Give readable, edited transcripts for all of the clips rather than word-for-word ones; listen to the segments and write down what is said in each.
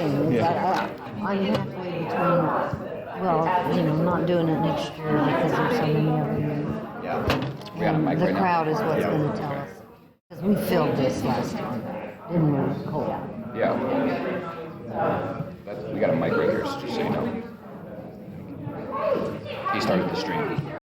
Is that I'm halfway between, well, not doing it next year because there's so many of them. Yeah. We got a mic The right crowd now. is what's going to tell us. Because we filled this last time, didn't we, Cole? Yeah. But we got a mic right here, just so you know. He started the stream.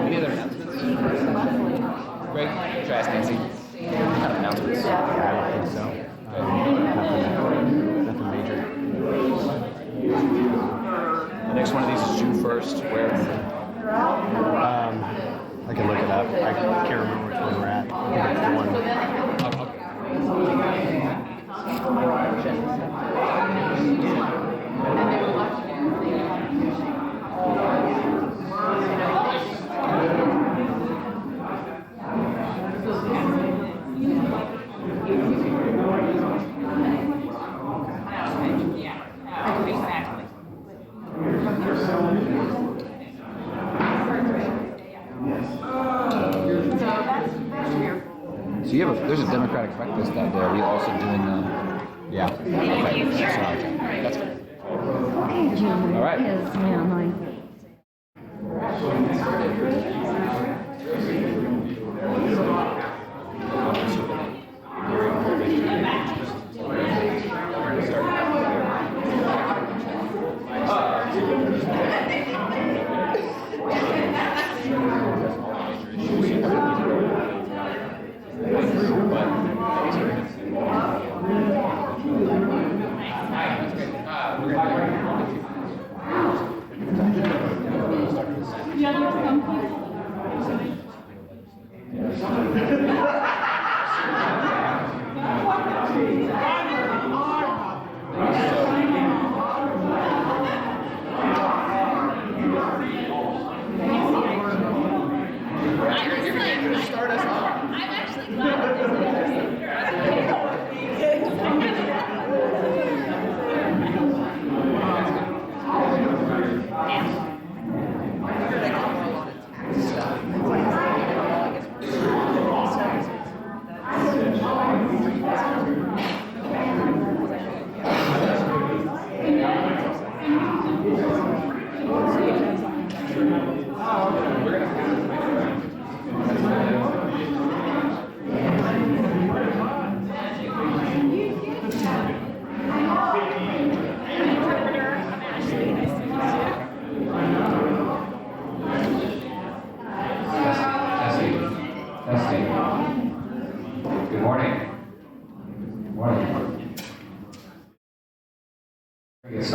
Any other announcements? Greg, should I ask Nancy? What kind of announcements? I don't think so. Nothing major. The next one of these is June 1st. Where? I can look it up. I can't remember which one we're at. I think it's the one. So there's a Democratic breakfast that day. Are we also doing the? Yeah. Okay. That's good. Okay, Jim. All right. It is now 9:30. Yeah, there's some people.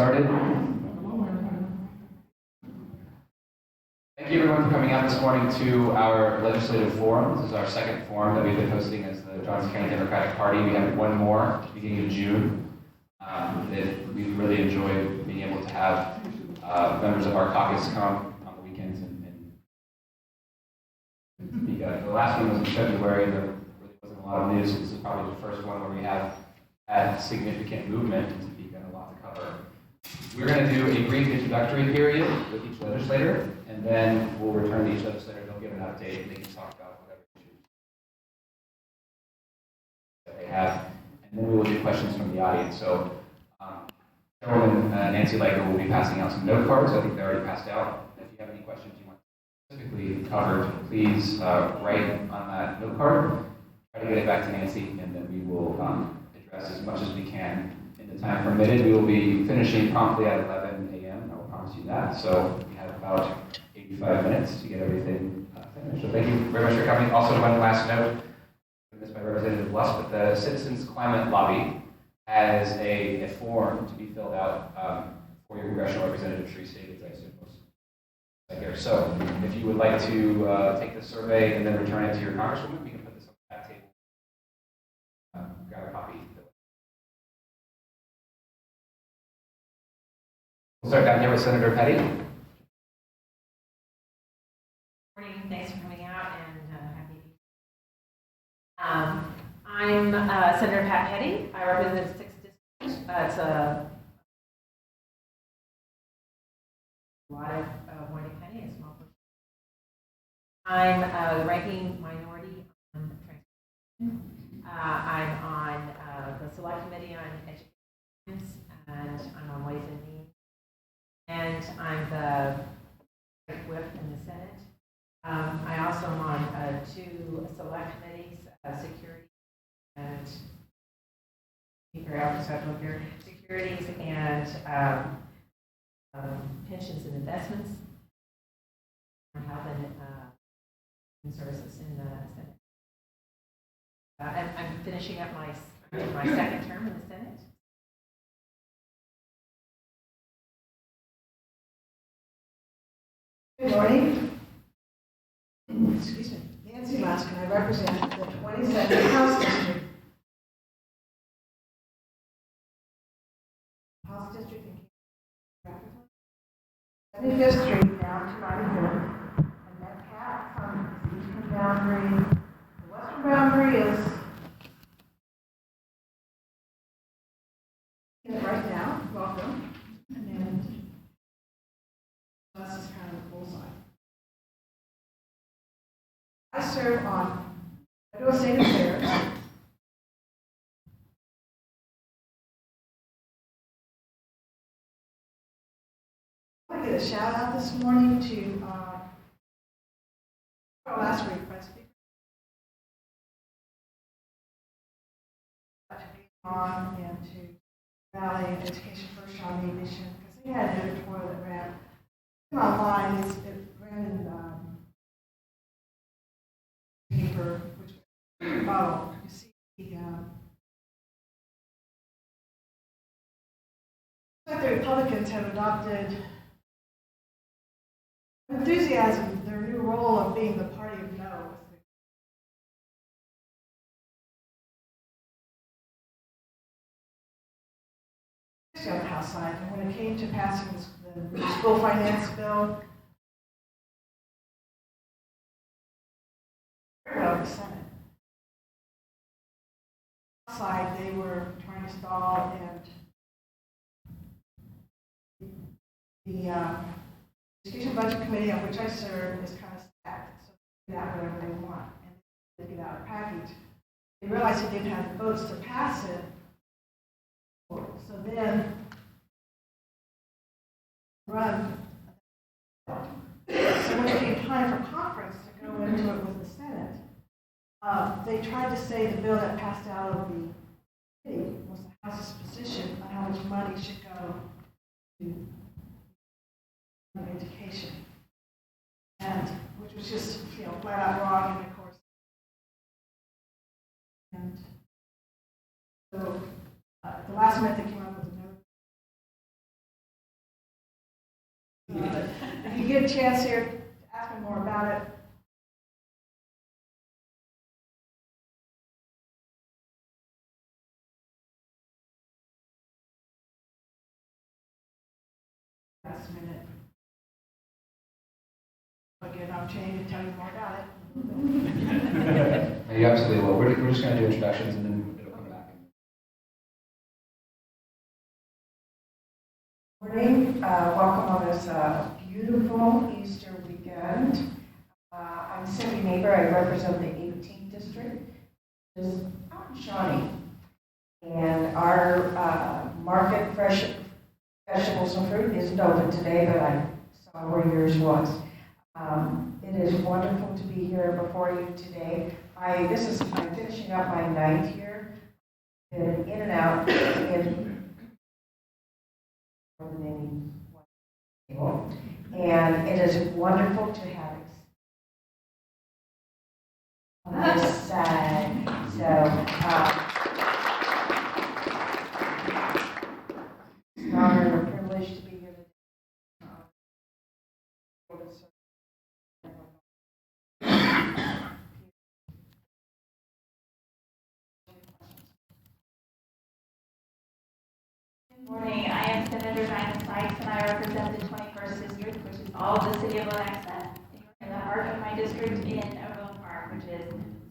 started. Thank you everyone for coming out this morning to our legislative forum. This is our second forum that we've been hosting as the Johnson County Democratic Party. We have one more beginning of June. That we really enjoy being able to have members of our caucus come on the weekends and speak. The last one was in February, and there really wasn't a lot of news. This is probably the first one where we have had significant movement and speak and a lot to cover. We're going to do a brief introductory period with each legislator, and then we'll return to each legislator. They'll give an update, and they can talk about whatever issues that they have, and then we will do questions from the audience. So, Chairwoman Nancy Leiker will be passing out some note cards. I think they're already passed out. If you have any questions you want specifically covered, please write on that note card. Try to get it back to Nancy, and then we will address as much as we can in the time permitted. We will be finishing promptly at 11 a.m. I will promise you that. So we have about 85 minutes to get everything finished. So thank you very much for coming. Also, one last note, this by Representative Lusk, but the Citizens Climate Lobby has a form to be filled out for your congressional representative, Sheree Stevens, I assume. Right here. So if you would like to take the survey and then return it to your congresswoman, we can put this on that table. Grab a copy. We'll start down here with Senator Petty. Good morning. Thanks for coming out, and happy to be here. I'm Senator Pat Petty. I represent the 6th District. It's a lot of Moynihan County, a small portion. I'm the ranking minority on transportation. I'm on the Select Committee on Education, and I'm on Ways and Means. And I'm the whip in the Senate. I also am on 2 select committees, security and federal securities and pensions and investments, and health and services in the Senate. I'm finishing up my second term in the Senate. Good morning. Excuse me. Nancy Lusk, and I represent the 22nd House District. House District in 75th Street down to 95th. And that cap from the eastern boundary, the western boundary is right now. Welcome. And then this is kind of the bullseye. I serve on Federal State Affairs. I want to get a shout out this morning to last week, Vice Speaker. To be on and to Valley Education First Child Need Mission, because they had an editorial that ran online. It ran in paper, which follow. You see the Republicans have adopted enthusiasm, their new role of being the party of no. Especially on the House side, and when it came to passing the school finance bill, well, the Senate. Side, they were trying to stall, and the Education Budget Committee, on which I serve, is kind of stacked, so they get out whatever they want, and they get out a package. They realized they didn't have the votes to pass it, so then run. So when it came time for conference to go into it with the Senate, they tried to say the bill that passed out of the committee was the House's position on how much money should go to education, and which was just flat out wrong, and of course, and so the last minute they came up with a note If you get a chance here to ask me more about it, last minute. Again, I'll change and tell you more about it. You absolutely will. We're just going to do introductions and then it'll come back. Morning, welcome on this beautiful Easter weekend. I'm Cindy Neighbor, I represent the 18th district, which is out in Shawnee. And our market fresh vegetables and fruit isn't open today, but I saw where yours was. It is wonderful to be here before you today. I'm finishing up my 9th year. Been in and out in more than any one table. And it is wonderful to have it on this side. So, it's an honor and a privilege to be here today. Good morning. I am Senator Diana Sykes, and I represent the 21st District, which is all of the city of Lenexa. In the heart of my district in Overland Park, which is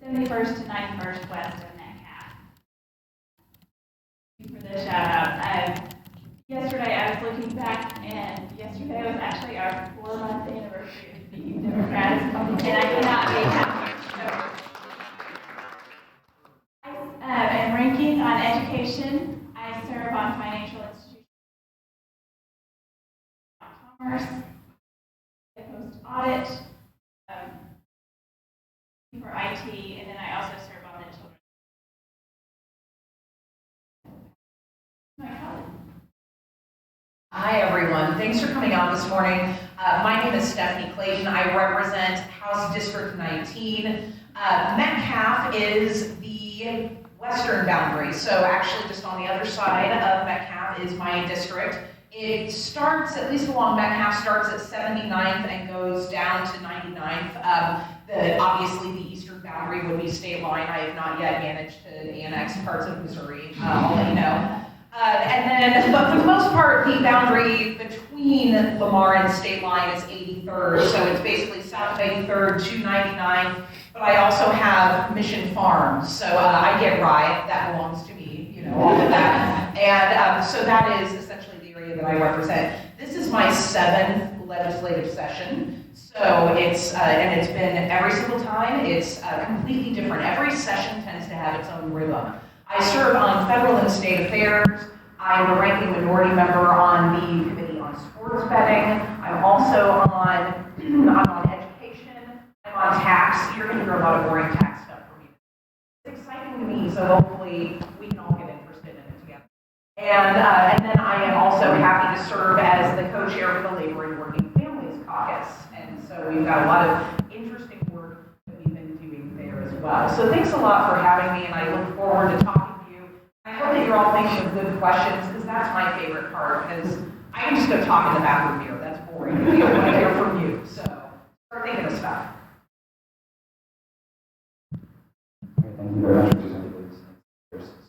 71st to 91st west of Metcalf. Thank you for the shout out. Yesterday, I was looking back, and yesterday was actually our 4-month anniversary of being Democrats, and I cannot be happier. I am ranking on education. I serve on financial institutions, commerce, I host audit for IT, and then I also serve on the children. My colleague. Hi, everyone. Thanks for coming out this morning. My name is Stephanie Clayton. I represent House District 19. Metcalf is the western boundary, so actually just on the other side of Metcalf is my district. It starts, at least along Metcalf, starts at 79th and goes down to 99th. Obviously, the eastern boundary would be state line. I have not yet managed to annex parts of Missouri. I'll let you know. But for the most part, the boundary between Lamar and state line is 83rd, so it's basically south of 83rd to 99th. But I also have Mission Farms, so I get Rye, that belongs to me, all of that. And so that is essentially the area that I represent. This is my 7th legislative session, so it's been every single time, it's completely different. Every session tends to have its own rhythm. I serve on federal and state affairs. I'm a ranking minority member on the Committee on Sports Betting. I'm also on education. I'm on tax. You're going to hear a lot of boring tax stuff from me. It's exciting to me, so hopefully we can all get interested in it together. And then I am also happy to serve as the co-chair for the Labor and Working Families Caucus. And so we've got a lot of interesting work that we've been doing there as well. So thanks a lot for having me, and I look forward to talking to you. I hope that you're all thinking of good questions, because that's my favorite part, because I can just go talk in the bathroom here. That's boring. We don't want to hear from you. So start thinking of stuff. Thank you very much, Representative.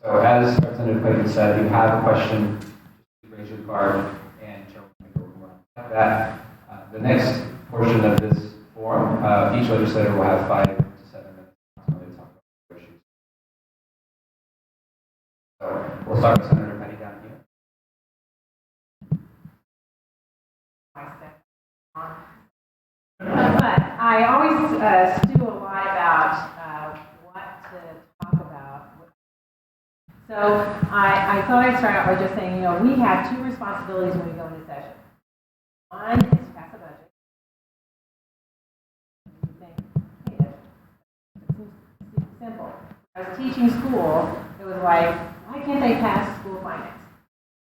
So as Representative Clayton said, if you have a question, just raise your card and Chairman will have that. The next portion of this forum, each legislator will have 5 to 7 minutes to talk about their issues. So we'll start with Senator Penny down here. But I always stew a lot about what to talk about. So I thought I'd start out by just saying, we have 2 responsibilities when we go into session. One is to pass a budget. You think, hey, that seems simple. I was teaching school, it was like, why can't they pass school finance?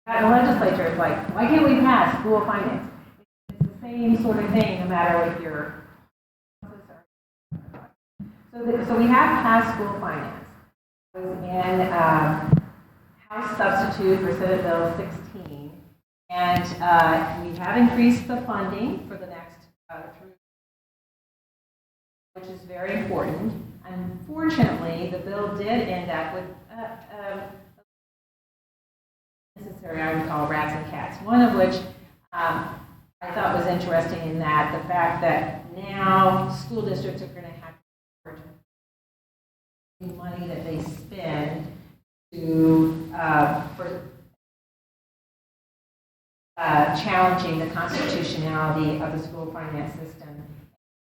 At the legislature, it's like, why can't we pass school finance? It's the same sort of thing, no matter what your. So we have passed school finance. It was in House Substitute for Senate Bill 16, And we have increased the funding for the next which is very important. Unfortunately, the bill did end up with necessary, I would call rats and cats. One of which I thought was interesting in that the fact that now school districts are going to have to report the money that they spend to for challenging the constitutionality of the school finance system,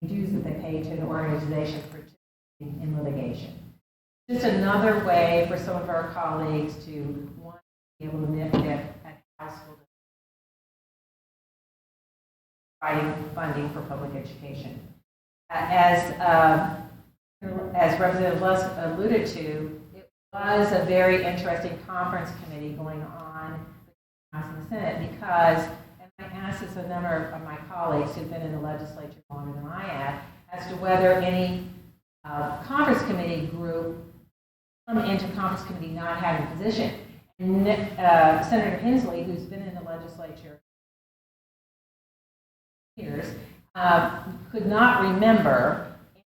dues that they pay to an organization participating in litigation. Just another way for some of our colleagues to, one, be able to nip at household providing funding for public education. As Representative Lusk alluded to, it was a very interesting conference committee going on between the House and the Senate because, and I asked this a number of my colleagues who've been in the legislature longer than I have, as to whether any conference committee group come into conference committee not having a position. And Senator Hensley, who's been in the legislature years, could not remember,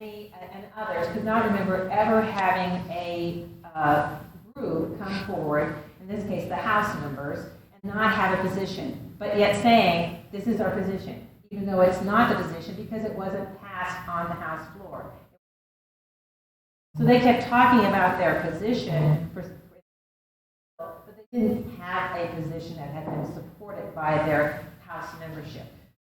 and others could not remember ever having a group come forward, in this case the House members, and not have a position, but yet saying, this is our position, even though it's not the position because it wasn't passed on the House floor. So they kept talking about their position, but they didn't have a position that had been supported by their House membership.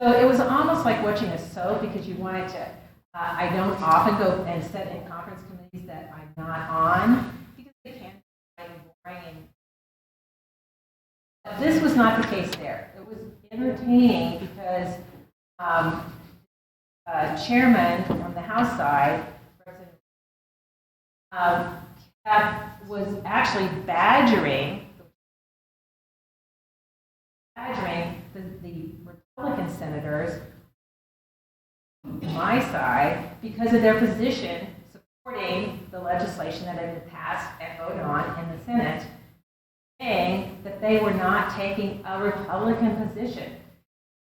So it was almost like watching a soap because you wanted to, I don't often go and sit in conference committees that I'm not on because they can be boring. But this was not the case there. It was entertaining because chairman from the House side, was actually badgering the Republican senators, my side, because of their position supporting the legislation that had been passed and voted on in the Senate, saying that they were not taking a Republican position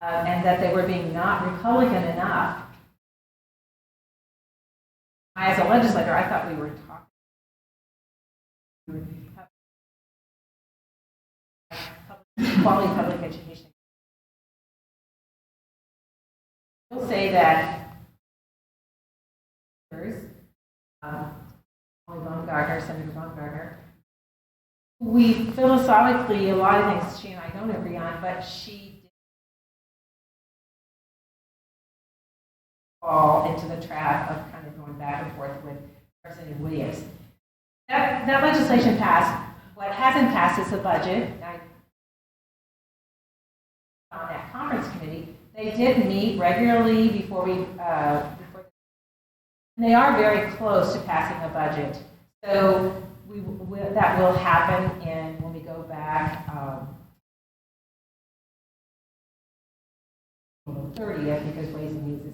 and that they were being not Republican enough. As a legislator, I thought we were talking quality public education. I will say that Senator Baumgartner, we philosophically, a lot of things she and I don't agree on, but she did fall into the trap of kind of going back and forth with Representative Williams. That legislation passed. What hasn't passed is the budget. On that conference committee, they did meet regularly before we, and they are very close to passing a budget. So that will happen when we go back on the 30th, because Ways and Means is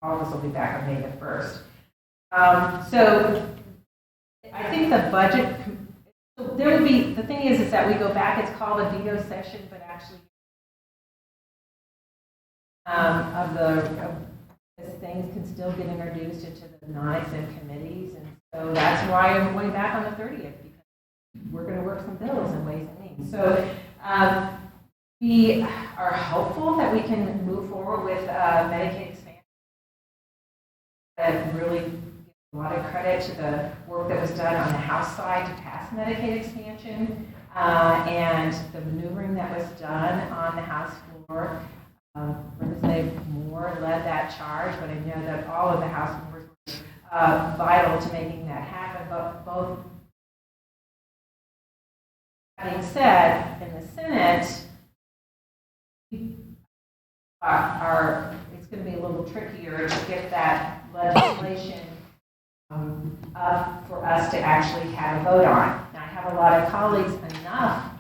all of us will be back on May the 1st. So I think the budget, there would be, the thing is that we go back, it's called a veto session, but actually things can still get introduced into the non-exempt committees, and so that's why I'm going back on the 30th, because we're going to work some bills in Ways and Means. So we are hopeful that we can move forward with Medicaid expansion. That really gives a lot of credit to the work that was done on the House side to pass Medicaid expansion, and the maneuvering that was done on the House floor. Representative Moore led that charge, but I know that all of the House members were vital to making that happen. But both, having said, in the Senate, it's going to be a little trickier to get that legislation up for us to actually have a vote on. Now, I have a lot of colleagues enough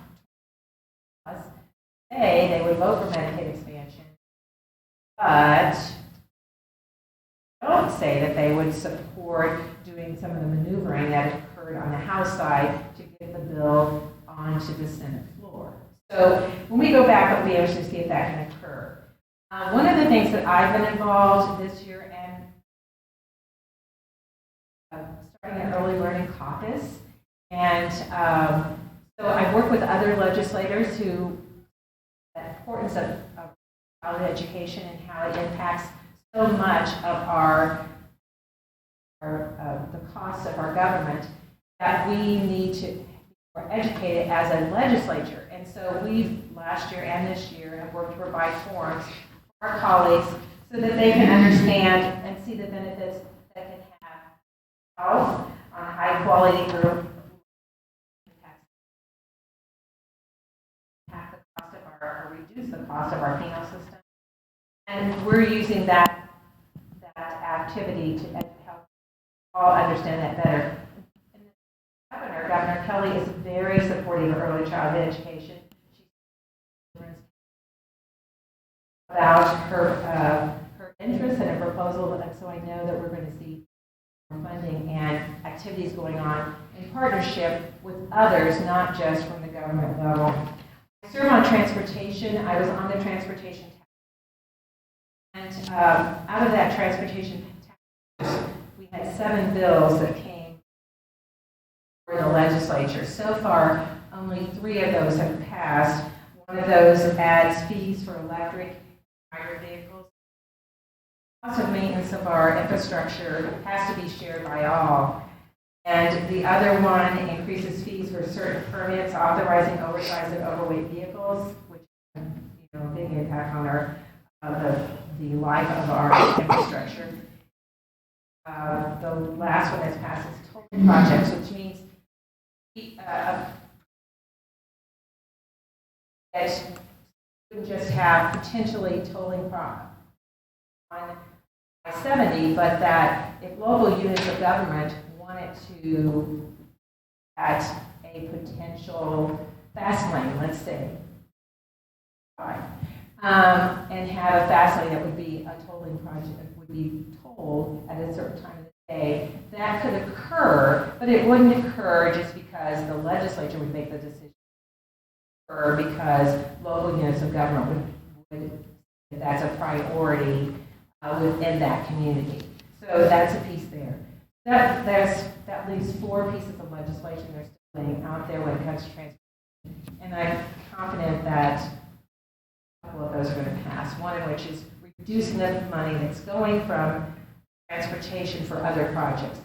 to say they would vote for Medicaid expansion, but don't say that they would support doing some of the maneuvering that occurred on the House side to get the bill onto the Senate floor. So when we go back, we'll be able to see if that can occur. One of the things that I've been involved this year and starting an early learning caucus. And so I've worked with other legislators who, the importance of childhood education and how it impacts so much of the costs of our government, that we need to be more educated as a legislature. And so we've, last year and this year, have worked to provide forums for our colleagues so that they can understand and see the benefits that can have health on high quality early reduce the cost of our penal system. And we're using that activity to help all understand that better. And Governor Kelly is very supportive of early childhood education. She's about her interest in a proposal, and so I know that we're going to see more funding and activities going on in partnership with others, not just from the government level. I serve on transportation. I was on the transportation task. And out of that transportation task, we had 7 bills that came for the legislature. So far, only 3 of those have passed. One of those adds fees for electric and hybrid vehicles. The cost of maintenance of our infrastructure has to be shared by all. And the other one increases fees for certain permits, authorizing oversized and overweight vehicles, which has a big impact on our the life of our infrastructure. The last one that's passed is tolling projects, which means that you wouldn't just have potentially tolling on I-70, but that if local units of government wanted to at a potential fast lane, let's say, and have a fast lane that would be a tolling project, that would be tolled at a certain time of the day, that could occur, but it wouldn't occur just because the legislature would make the decision, or because local units of government would that's a priority within that community. So that's a piece there. That leaves 4 pieces of legislation they're still laying out there when it comes to transportation. And I'm confident that a couple of those are going to pass. One of which is reducing the money that's going from transportation for other projects.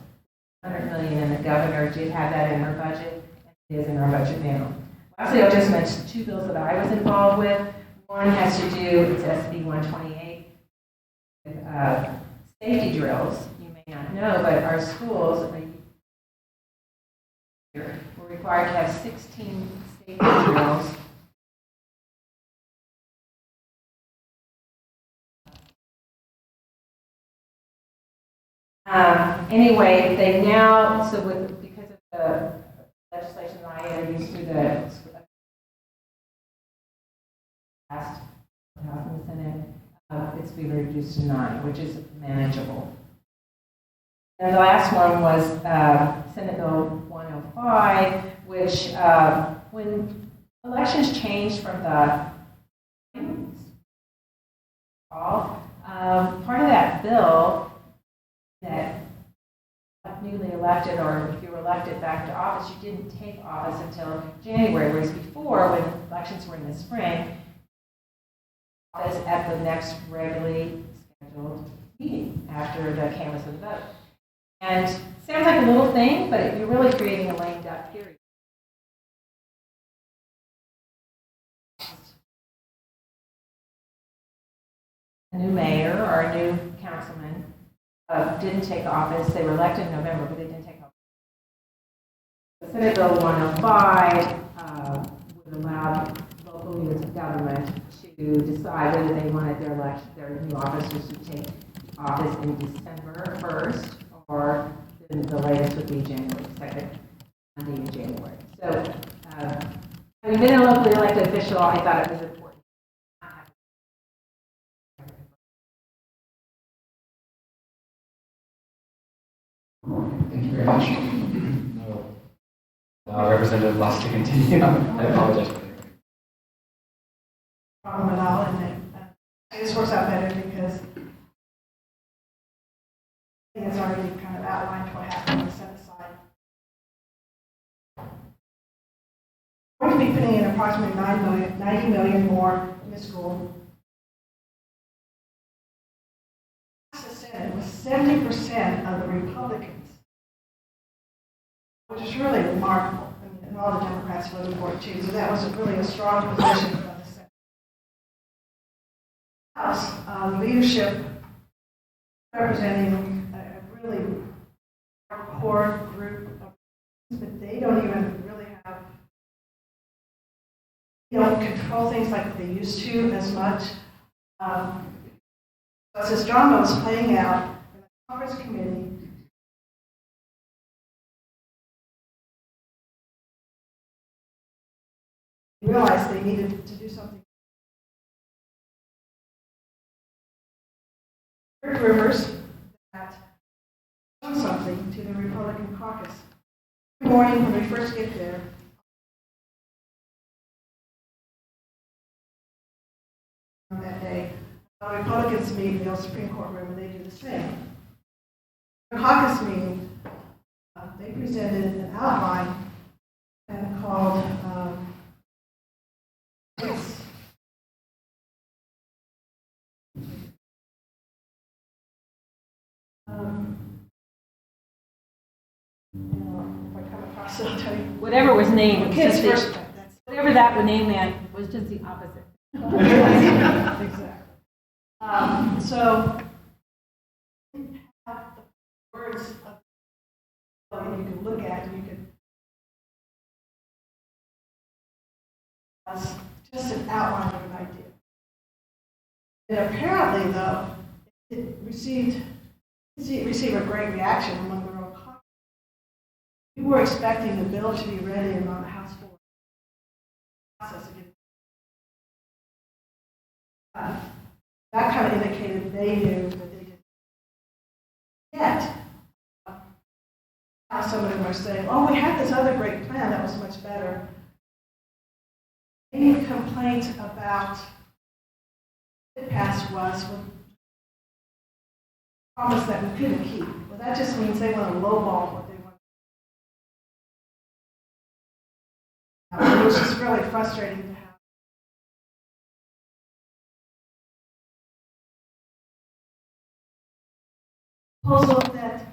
$100 million, and the governor did have that in her budget, and it is in our budget now. Lastly, I'll just mention 2 bills that I was involved with. One has to do, it's SB 128, with safety drills. You may not know, but our schools were required to have 16 safety drills. Anyway, they now, so because of the legislation that I introduced through the past House and the Senate, it's been reduced to 9, which is manageable. And the last one was Senate Bill 105, which when elections changed from the fall, part of that bill that newly elected, or if you were elected back to office, you didn't take office until January, whereas before, when elections were in the spring, office at the next regularly scheduled meeting after the canvass of the vote. And it sounds like a little thing, but you're really creating a lame duck period. A new mayor or a new councilman didn't take office. They were elected in November, but they didn't take office. The Senate Bill 105 would allow local units of government to decide whether they wanted their new officers to take office in December 1st, or the latest would be January 2nd, Monday in January. So, having been a locally elected official, I thought it was important. Thank you very much. No. Representative wants to continue. I apologize. problem at all, and this works out better because it's already kind of outlined what happened and set aside. We're going to be putting in approximately 90 million more in the school. The Senate was 70% of the Republicans, which is really remarkable. I mean, and all the Democrats voted for it too, so that was really a strong position from the Senate. House leadership representing a really core group of, but they don't even really have, don't control things like they used to as much. As this drama was playing out in the Congress committee, they realized they needed to do something. Eric Rivers that done something to the Republican caucus. Every morning when we first get there, on that day, the Republicans meet in the old Supreme Court room and they do the same. The caucus meeting, they presented an outline and called if I come across it, I'll tell you. Whatever was named, was Kids just first. whatever that would name meant was just the opposite. Exactly. So, you have the words of you can look at, and you can. As just an outline of an idea. And apparently, though, it received a great reaction among their own caucus. People were expecting the bill to be ready and on the House floor. Process again. That kind of indicated they knew that they didn't. Yet, now some of them are saying, "Oh, we had this other great plan that was much better." Any complaint about it passed was with promise that we couldn't keep. Well, that just means they want to lowball what they want. It was just really frustrating to have. Proposal that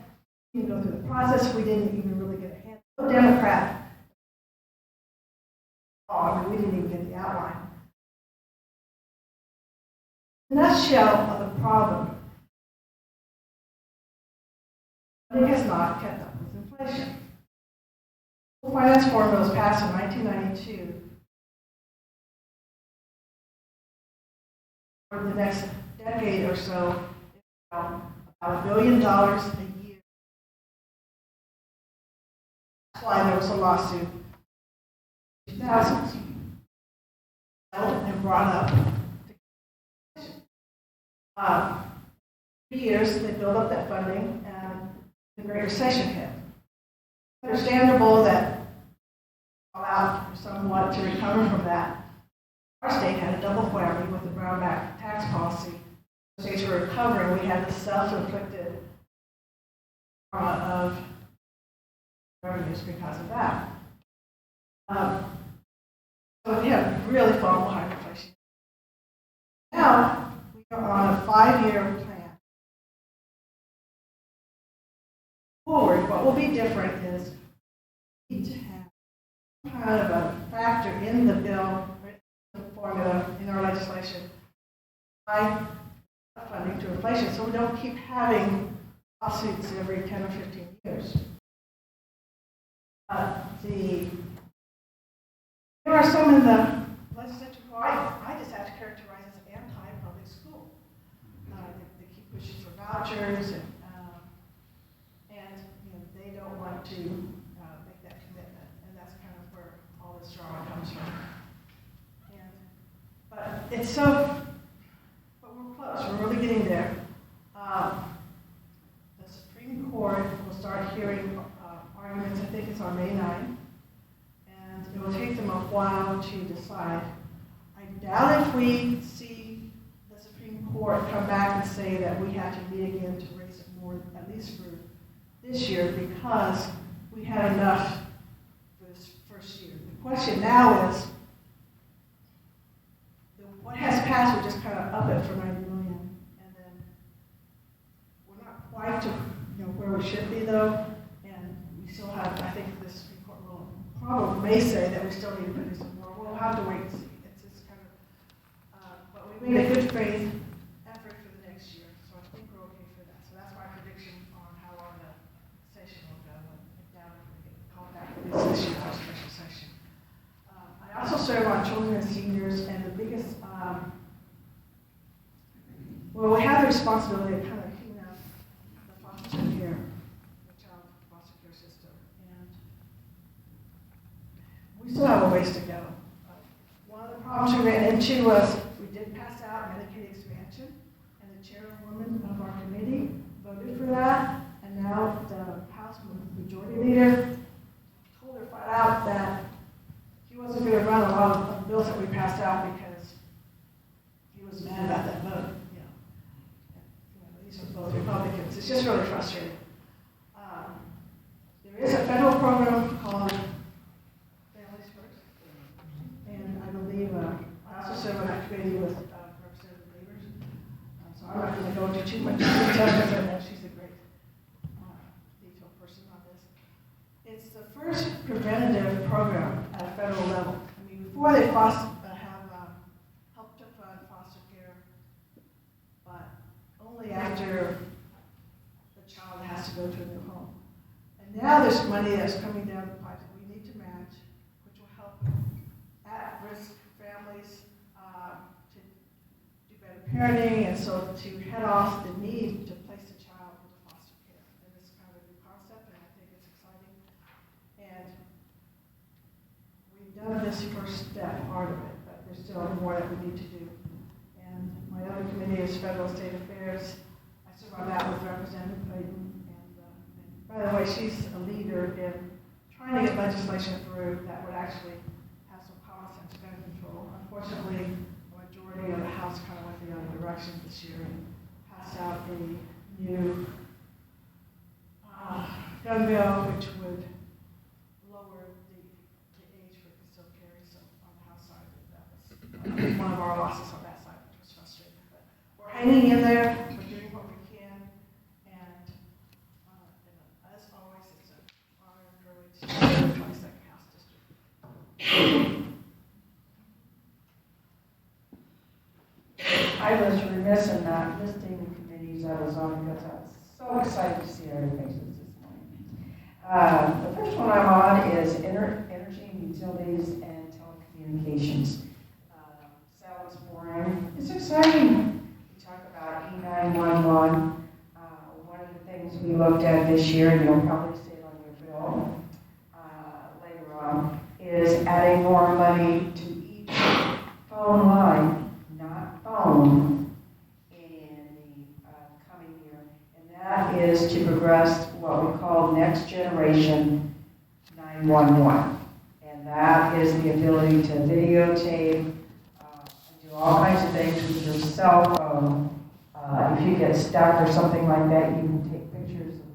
we didn't go through the process, we didn't even really get a hand. No Democrat. I mean, we didn't even get the outline. The nutshell of the problem, it has not kept up with inflation. The finance formula was passed in 1992. For the next decade or so, about $1 billion a year. That's why there was a lawsuit. 2000s, and brought up. 3 years, they built up that funding, and the Great Recession hit. It's understandable that allowed somewhat to recover from that. Our state had a double whammy with the Brownback tax policy. The states were recovering. We had the self-inflicted trauma of revenues because of that. So we have really fallen behind inflation. Now, we are on a 5-year plan. Forward, what will be different is we need to have some kind of a factor in the bill, the formula, in our legislation, by funding to inflation, so we don't keep having lawsuits every 10 or 15 years. There are some in the legislature who I just have to characterize as anti-public school. They keep pushing for vouchers, and they don't want to make that commitment, and that's kind of where all this drama comes from. But it's so, but we're close. We're really getting there. The Supreme Court will start hearing arguments. I think it's on May 9th. It will take them a while to decide. I doubt if we report come back and say that we have to meet again to raise it more, at least for this year, because we had enough for this first year. The question now is, what has passed, we just kind of up it for 90 million, and then we're not quite to, where we should be though, and we still have, I think this report will probably may say that we still need to put in some more. We'll have to wait and see. It's just kind of, but we made a good faith effort for the next year, so I think we're okay for that. So that's my prediction on how long the session will go, and down if we get called back for this year for a special session. I also serve on children and seniors, and the biggest, well, we have the responsibility of kind of clean up the foster care, the child foster care system, and we still have a ways to go. One of the problems we ran into was we did pass out Medicaid expansion, and the chairwoman of our committee voted for that, and now the House Majority Leader told her flat out that he wasn't going to run a lot of the bills that we passed out because he was mad about that vote. These are both Republicans. It's just really frustrating. There is a federal program called Families First, and I believe I also serve on that committee with Representative Neighbors. So I'm not going to go into too much detail because I know she's a great detailed person on this. It's the first preventative program at a federal level. I mean, before they have helped to fund foster care, but only after the child has to go to a new home. And now there's money that's coming down the pipe that we need to match, which will help at-risk families to do better parenting, and so to head off the need to place a child into foster care. And it's kind of a new concept, and I think it's exciting. And we've done this first step, part of it, but there's still more that we need to do. And my other committee is Federal State Affairs. I serve on that with Representative Clayton. And by the way, she's a leader in trying to get legislation through that would actually have some common sense gun control. Unfortunately, the majority of the House kind of went the other direction this year and passed out a new gun bill, which would lower the age for concealed carry. So on the House side, that was one of our losses on that side, which was frustrating. But we're hanging in there. We're doing what we can. And as always, it's an honor and privilege to serve the 22nd House District. I was remiss in not listing the committees I was on because I was so excited to see our faces this morning. The first one I'm on is Energy and Utilities and Telecommunications. Sounds boring. It's exciting. We talk about E911. One of the things we looked at this year, and you'll probably see it on your bill later on, is adding more money to each phone line, not phone, in the coming year. And that is to progress what we call next generation 911. And that is the ability to videotape, and do all kinds of things with your cell phone. If you get stuck or something like that, you can take pictures and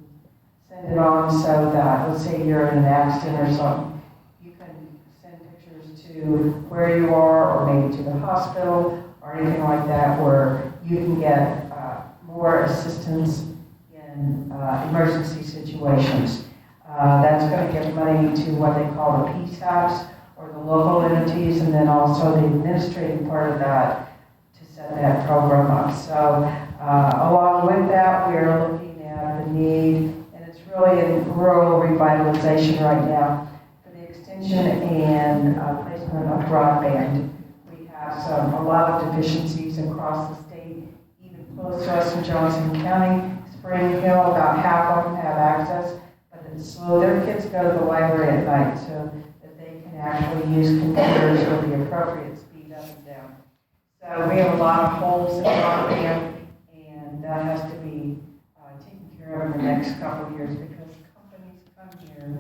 send it on so that, let's say you're in an accident or something, you can send pictures to where you are or maybe to the hospital or anything like that where you can get more assistance in emergency situations. That's going to give money to what they call the PSAPs or the local entities, and then also the administrative part of that to set that program up. So along with that, we are looking at the need, and it's really in rural revitalization right now, for the extension and placement of broadband. We have a lot of deficiencies across the state, even close to us in Johnson County. Spring Hill, about half of them have access, but it's slow. Their kids go to the library at night so that they can actually use computers with the appropriate speed up and down. So we have a lot of holes in broadband, and that has to be taken care of in the next couple of years because companies come here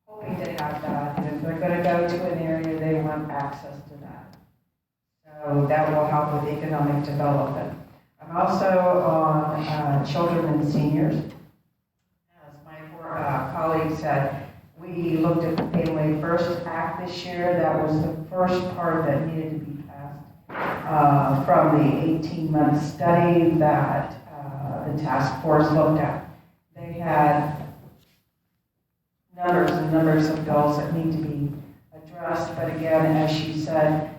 hoping to have that, and if they're going to go to an area, they want access to that. So that will help with economic development. also on children and seniors. As my four colleagues said, we looked at the Family First Act this year. That was the first part that needed to be passed from the 18-month study that the task force looked at. They had numbers and numbers of bills that need to be addressed, but again, as she said,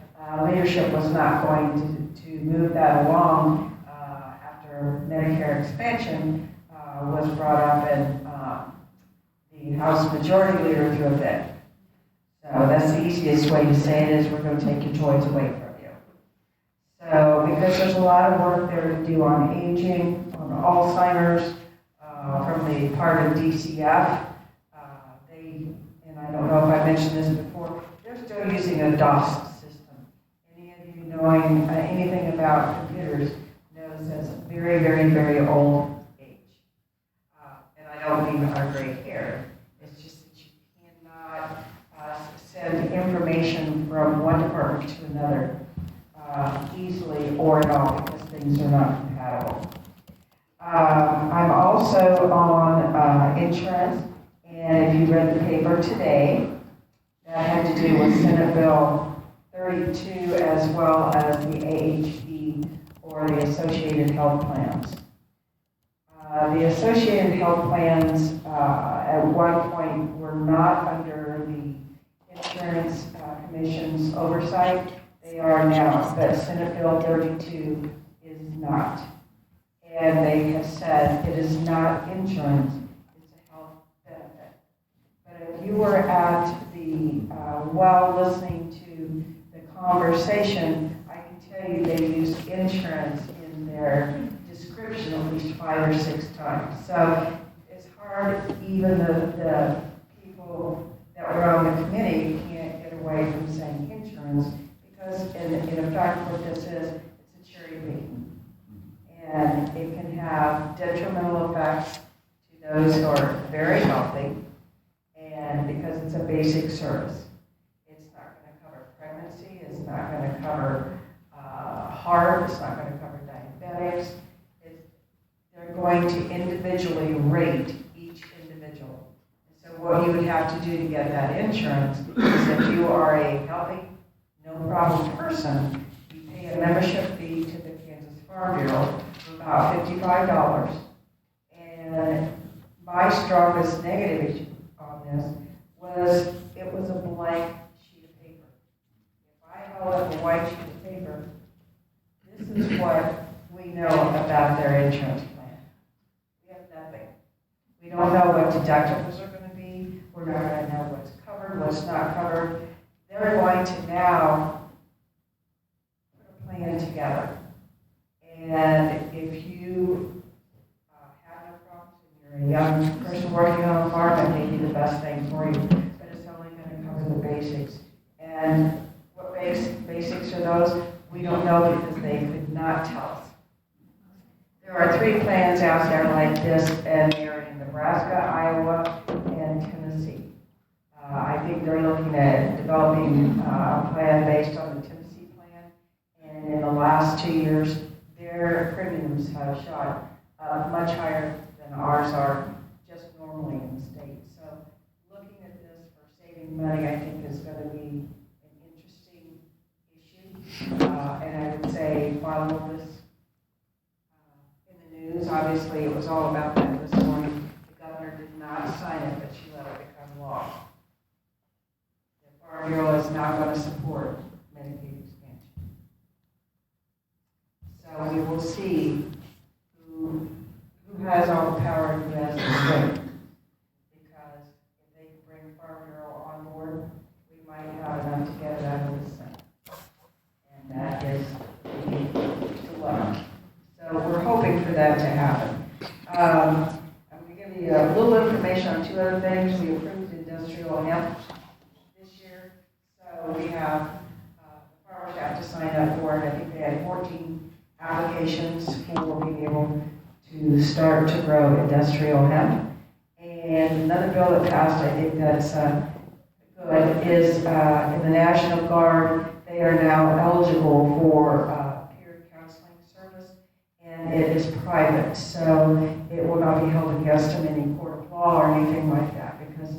leadership was not going to move that along after Medicare expansion was brought up and the House Majority Leader threw a fit. So that's the easiest way to say it is we're going to take your toys away from you. So because there's a lot of work there to do on aging, on Alzheimer's, from the part of DCF, and I don't know if I mentioned this before, they're still using a DOS system. Any of you knowing anything about computers knows that's a very, very, very old age. And I don't mean our gray hair. It's just that you cannot send information from one department to another easily or at all because things are not compatible. I'm also on insurance, and if you read the paper today, that had to do with Senate Bill 32 as well as the AHP or the Associated Health Plans. The Associated Health Plans at one point were not under the Insurance Commission's oversight. They are now, but Senate Bill 32 is not. And they have said it is not insurance, it's a health benefit. But if you were at the listening to the conversation, I can tell you they use insurance in their description at least 5 or 6 times. So it's hard, even the people that were on the committee can't get away from saying insurance because in effect what this is, it's a cherry picking. And it can have detrimental effects to those who are very healthy, and because it's a basic service. It's not going to cover pregnancy, it's not going to cover heart, it's not going to cover diabetics. They're going to individually rate each individual. And so what you would have to do to get that insurance is if you are a healthy, no problem person, you pay a membership fee to the Kansas Farm Bureau for about $55. And my strongest negative issue on this was it was a blank sheet of paper. If I held up a white sheet of paper, this is what we know about their insurance plan. We have nothing. We don't know what deductibles are going to be. We're not going to know what's covered, what's not covered. They're going to now put a plan together. And if you have no problems and you're a young person working on a farm, that may be the best thing for you. But it's only going to cover the basics. And what basics are those? We don't know because they could not tell us. There are 3 plans out there like this, and they're in Nebraska, Iowa, and Tennessee. I think they're looking at developing a plan based on the Tennessee plan. And in the last 2 years, their premiums have shot much higher than ours are just normally in the state. So looking at this for saving money, I think is going to be an interesting issue. And I would say follow this in the news. Obviously, it was all about that this morning. The governor did not sign it, but she let it become law. The Farm Bureau is not going to support Medicaid expansion. So we will see who has all the power and who has the strength. Because if they can bring Farm Bureau on board, we might have enough to get it out of the Senate. And that is to luck. So we're hoping for that to happen. I'm going to give you a little information on 2 other things. We approved industrial hemp this year. So we have, the farmers have to sign up for it. I think they had 14 applications for being able to start to grow industrial hemp. And another bill that passed, I think that's good, is in the National Guard, they are now eligible for peer counseling service. And it is private, so it will not be held against them in any court of law or anything like that, because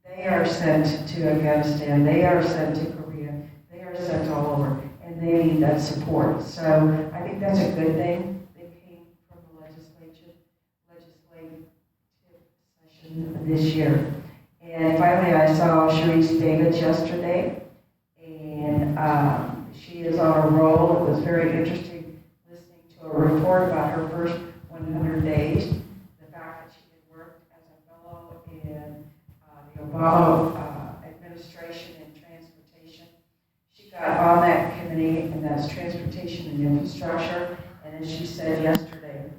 they are sent to Afghanistan, they are sent to Korea, they are sent all over, and they need that support. So I think that's a good thing. They came from the legislative session this year. And finally, I saw Sharice David yesterday, and she is on a roll. It was very interesting listening to a report about her first 100 days, the fact that she had worked as a fellow in the Obama administration in transportation. She got on that committee, and that's transportation and infrastructure. And as she said yesterday,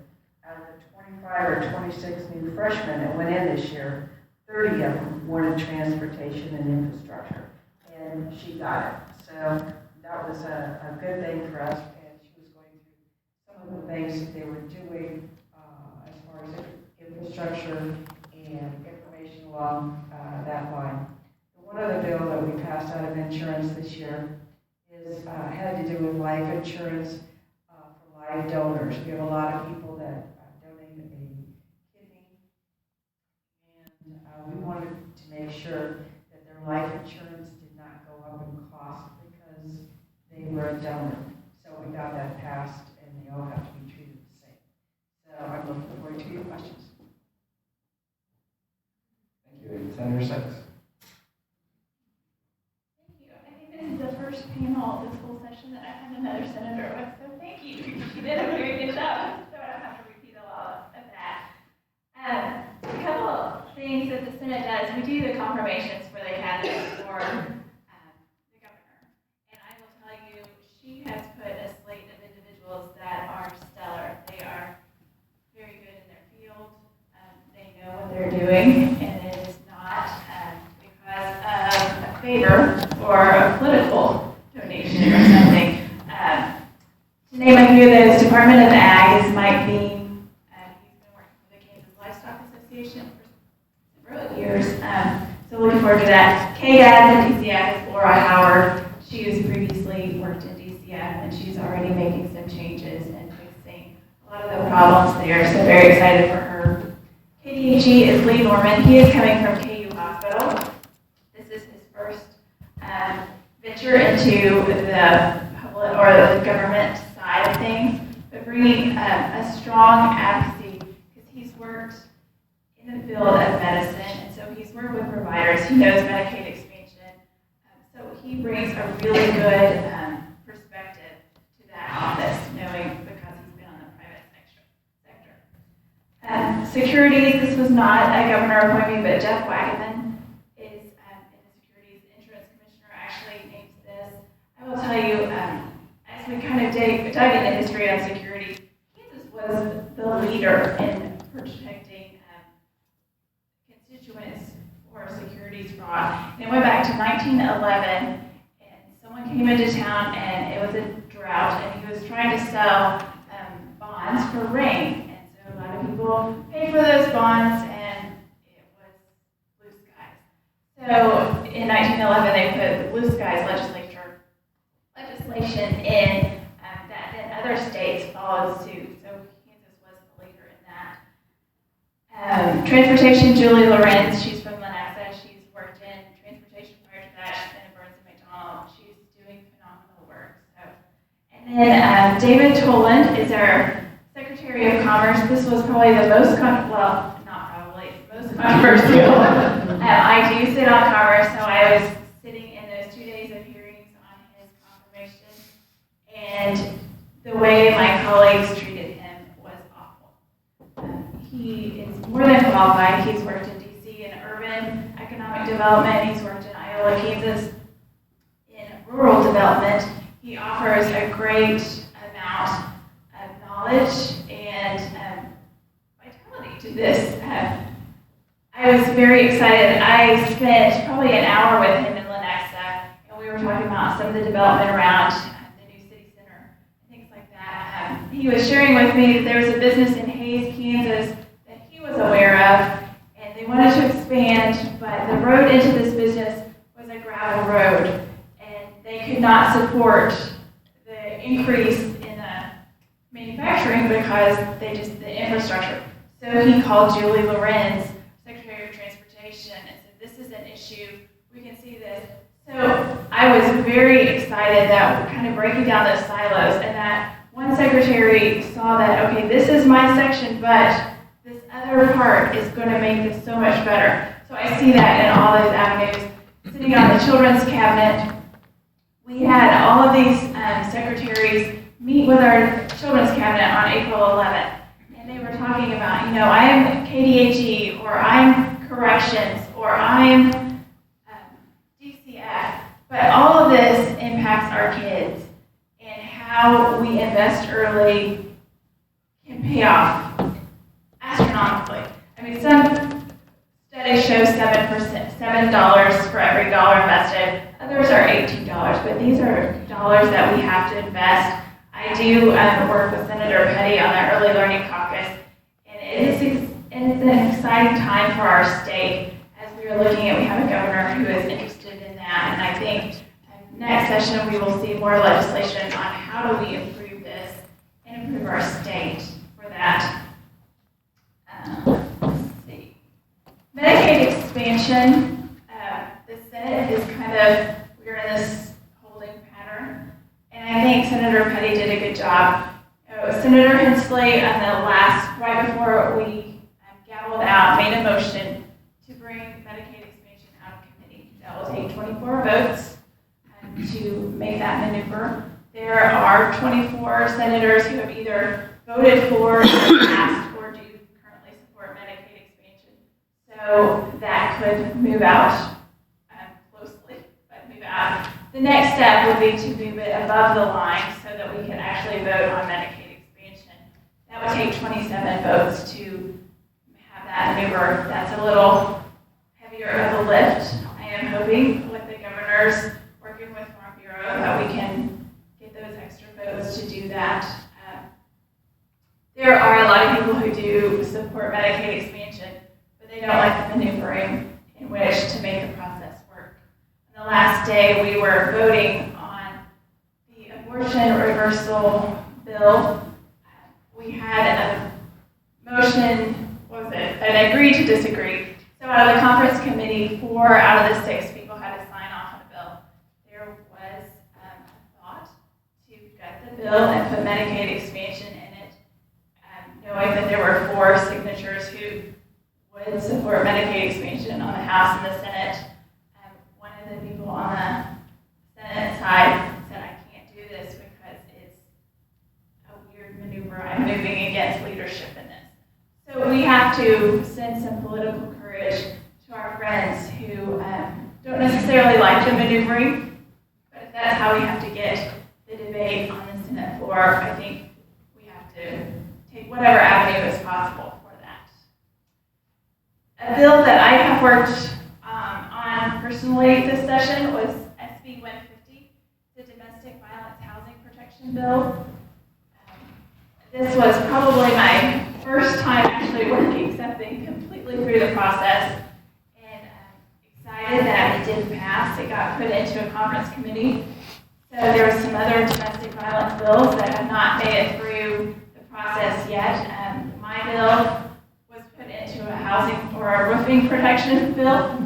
out of the 25 or 26 new freshmen that went in this year, 30 of them wanted transportation and infrastructure, and she got it. So that was a good thing for us, and she was going through some of the things that they were doing as far as infrastructure and information along that line. One other bill that we passed out of insurance this year is had to do with life insurance for live donors. We have a lot of people that donate a kidney, and we wanted to make sure that their life insurance did not go up in cost because they were a donor. So we got that passed, and they all have to be treated the same. So I'm looking forward to your questions. Thank you. Senator Sykes. Thank you. I think this is the first panel this whole session that I've had another senator with, so thank you. You did a very good job, so I don't have to repeat a lot of that. A couple of things that the Senate does, we do the confirmations for the candidates for the governor. And I will tell you, she has put a slate of individuals that are stellar. They are very good in their field. They know what they're doing, and it is not because of a favor or a political donation or something. To name a few of those, Department of Ag is Mike Beam. He's been working for the Kansas Livestock Association for several years. So looking forward to that. KDAD and DCF is Laura Howard. She has previously worked in DCF, and she's already making some changes and fixing a lot of the problems there. So very excited for her. KDHE is Lee Norman. He is coming from KU Hospital. This is his first venture into the public or the government side of things, but bringing a strong advocacy because he's worked in the field of medicine, and so he's worked with providers. He knows Medicaid expansion, so he brings a really good perspective to that office, knowing because he's been on the private sector. Securities, this was not a governor appointment, but Jeff Wagaman is in the Securities Insurance Commissioner actually names this. I will tell you, as we kind of dug into history on securities, Kansas was the leader in protecting constituents for securities fraud. And it went back to 1911, and someone came into town, and it was a drought, and he was trying to sell bonds for rain. And so a lot of people paid for those bonds, and it was blue skies. So in 1911, they put the blue skies legislation in that then other states followed suit. So Kansas was the leader in that. Transportation, Julie Lorenz, she's from Lenexa. She's worked in transportation prior to that. She's been in Burns and McDonald. She's doing phenomenal work. So, and then David Toland is our Secretary of Commerce. This was probably the most most controversial. I do sit on Commerce, so I was sitting in those 2 days of hearings on his confirmation, and the way my colleagues treated him was awful. He is more than qualified. He's worked in D.C. in urban economic development. He's worked in Iowa, Kansas in rural development. He offers a great amount of knowledge and vitality to this. I was very excited. I spent probably an hour with him in Lenexa, and we were talking about some of the development around the new city center and things like that. He was sharing with me that there was a business in Hayes, Kansas that he was aware of, and they wanted to expand, but the road into this business was a gravel road, and they could not support the increase in the manufacturing manufacturing because the infrastructure. So he called Julie Lorenz, Secretary of Transportation, and said, this is an issue, we can see this. So I was very excited that we're kind of breaking down those silos, and that one secretary saw that, okay, this is my section, but this other part is going to make this so much better. So I see that in all those avenues. Sitting on the children's cabinet, we had all of these secretaries meet with our children's cabinet on April 11th. And they were talking about, I am KDHE, or I'm corrections, or I'm DCF. But all of this impacts our kids, and how we invest early can pay off astronomically. I mean, some studies show $7 for every dollar invested. Others are $18, but these are dollars that we have to invest. I do work with Senator Petty on the Early Learning Caucus, and it's an exciting time for our state as we are looking at, we have a governor who is interested in that, and I think next session we will see more legislation on how do we improve this and improve our state for that. Let's see. Medicaid expansion, the Senate is we're in this holding pattern, and I think Senator Petty did a good job. Senator Hensley, right before we gavelled out, made a motion to bring Medicaid expansion out of committee. That will take 24 votes to make that maneuver. There are 24 senators who have either voted for, passed, or do currently support Medicaid expansion. So that could move out closely, but move out. The next step would be to move it above the line so that we can actually vote on Medicaid expansion. That would take 27 votes to have that maneuver. That's a little heavier of a lift. I am hoping with the governors working with Farm Bureau that we can get those extra votes to do that. There are a lot of people who do support Medicaid expansion, but they don't like the maneuvering in which to make the process work. On the last day, we were voting on the abortion reversal bill. We had a motion, an agree to disagree. So out of the conference committee, 4 out of the 6 people had to sign off on the bill. There was a thought to gut the bill and put Medicaid expansion in it, knowing that there were 4 signatures who would support Medicaid expansion on the House and the Senate. One of the people on the Senate side said, I can't do this because it's a weird maneuver. I'm moving against leadership in this. So we have to send some political courage to our friends who don't necessarily like the maneuvering, but if that's how we have to get the debate on the Senate floor, I think we have to take whatever avenue is possible for that. A bill that I have worked on personally this session was SB 150, the Domestic Violence Housing Protection Bill. This was probably my first time actually working something completely through the process, and excited that it did pass. It got put into a conference committee. So there were some other domestic violence bills that have not made it through the process yet. My bill was put into a housing or a roofing protection bill.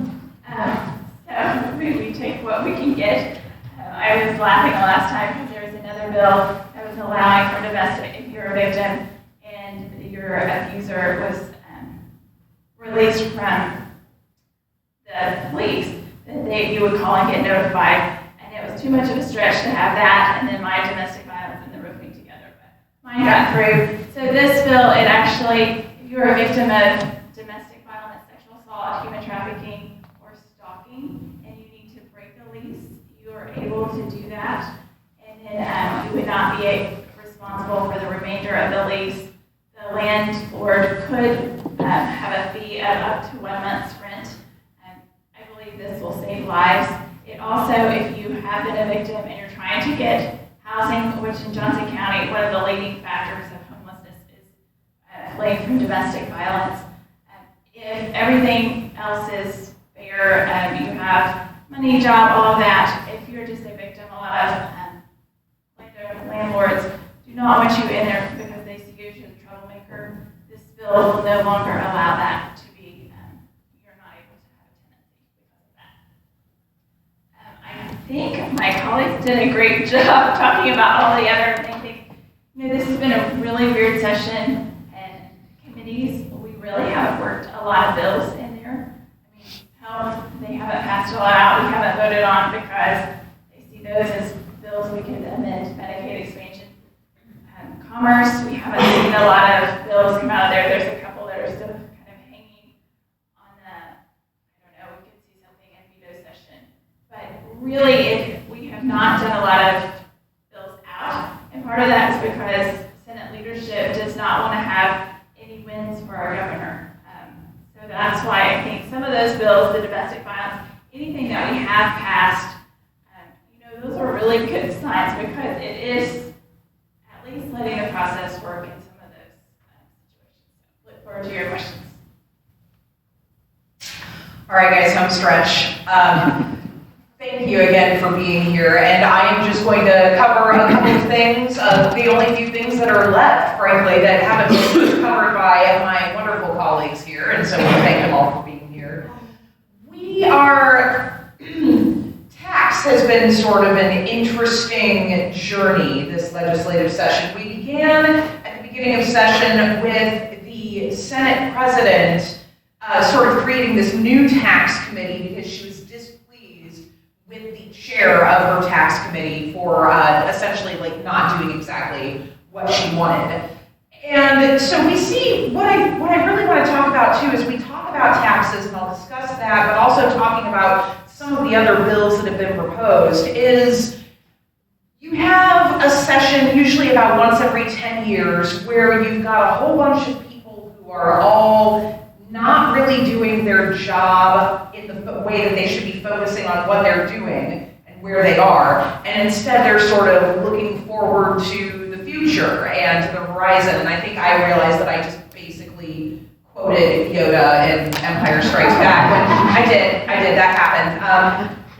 So we take what we can get. I was laughing the last time because there was another bill that was allowing for domestic, if you're a victim and your abuser was released from the police, that you would call and get notified. And it was too much of a stretch to have that and then my domestic violence and the roofing together. But mine got through. So this bill, it actually, if you're a victim of domestic violence, sexual assault, human trafficking, or stalking, and you need to break the lease, you are able to do that. And then you would not be responsible for the remainder of the lease. The landlord could have a fee of up to 1 month's rent. I believe this will save lives. It also, if you have been a victim and you're trying to get housing, which in Johnson County, one of the leading factors of homelessness is fleeing from domestic violence. If everything else is fair, you have money, job, all of that, if you're just a victim, a lot of landlords do not want you in there because they troublemaker, this bill will no longer allow that to be, you're not able to have a tenancy because of that. I think my colleagues did a great job talking about all the other things. You know, this has been a really weird session, and committees, we really have worked a lot of bills in there. I mean, health, they haven't passed a lot out, we haven't voted on because they see those as bills we can amend, Medicaid expansion. Commerce, we haven't seen a lot of bills come out of there. There's a couple that are still kind of hanging on the, I don't know, we could see something in veto session. But really, we have not done a lot of bills out. And part of that is because Senate leadership does not want to have any wins for our governor. So that's why I think some of those bills, the domestic violence, anything that we have passed, you know, those are really good signs because it is at least letting the process work in some of those situations. Look forward to your questions. All right, guys, home stretch. Thank you again for being here, and I am just going to cover a couple of things, the only few things that are left, frankly, that haven't been covered by my wonderful colleagues here, and so we'll thank them all for being here. Tax has been sort of an interesting journey this legislative session. We began at the beginning of session with the Senate president sort of creating this new tax committee because she was displeased with the chair of her tax committee for essentially like not doing exactly what she wanted. And so we see, what I really want to talk about too is we talk about taxes, and I'll discuss that, but also talking about some of the other bills that have been proposed, is you have a session usually about once every 10 years where you've got a whole bunch of people who are all not really doing their job in the way that they should be focusing on what they're doing and where they are, and instead they're sort of looking forward to the future and to the horizon. And I think I realized that I just basically quoted Yoda in Empire Strikes Back. I did, that happened.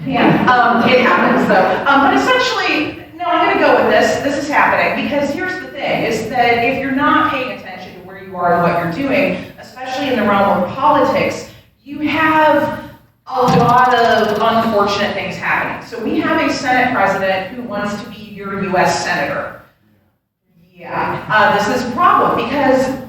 It happened, so. But essentially, no, I'm gonna go with this. This is happening because here's the thing, is that if you're not paying attention to where you are and what you're doing, especially in the realm of politics, you have a lot of unfortunate things happening. So we have a Senate president who wants to be your US Senator. Yeah, this is a problem because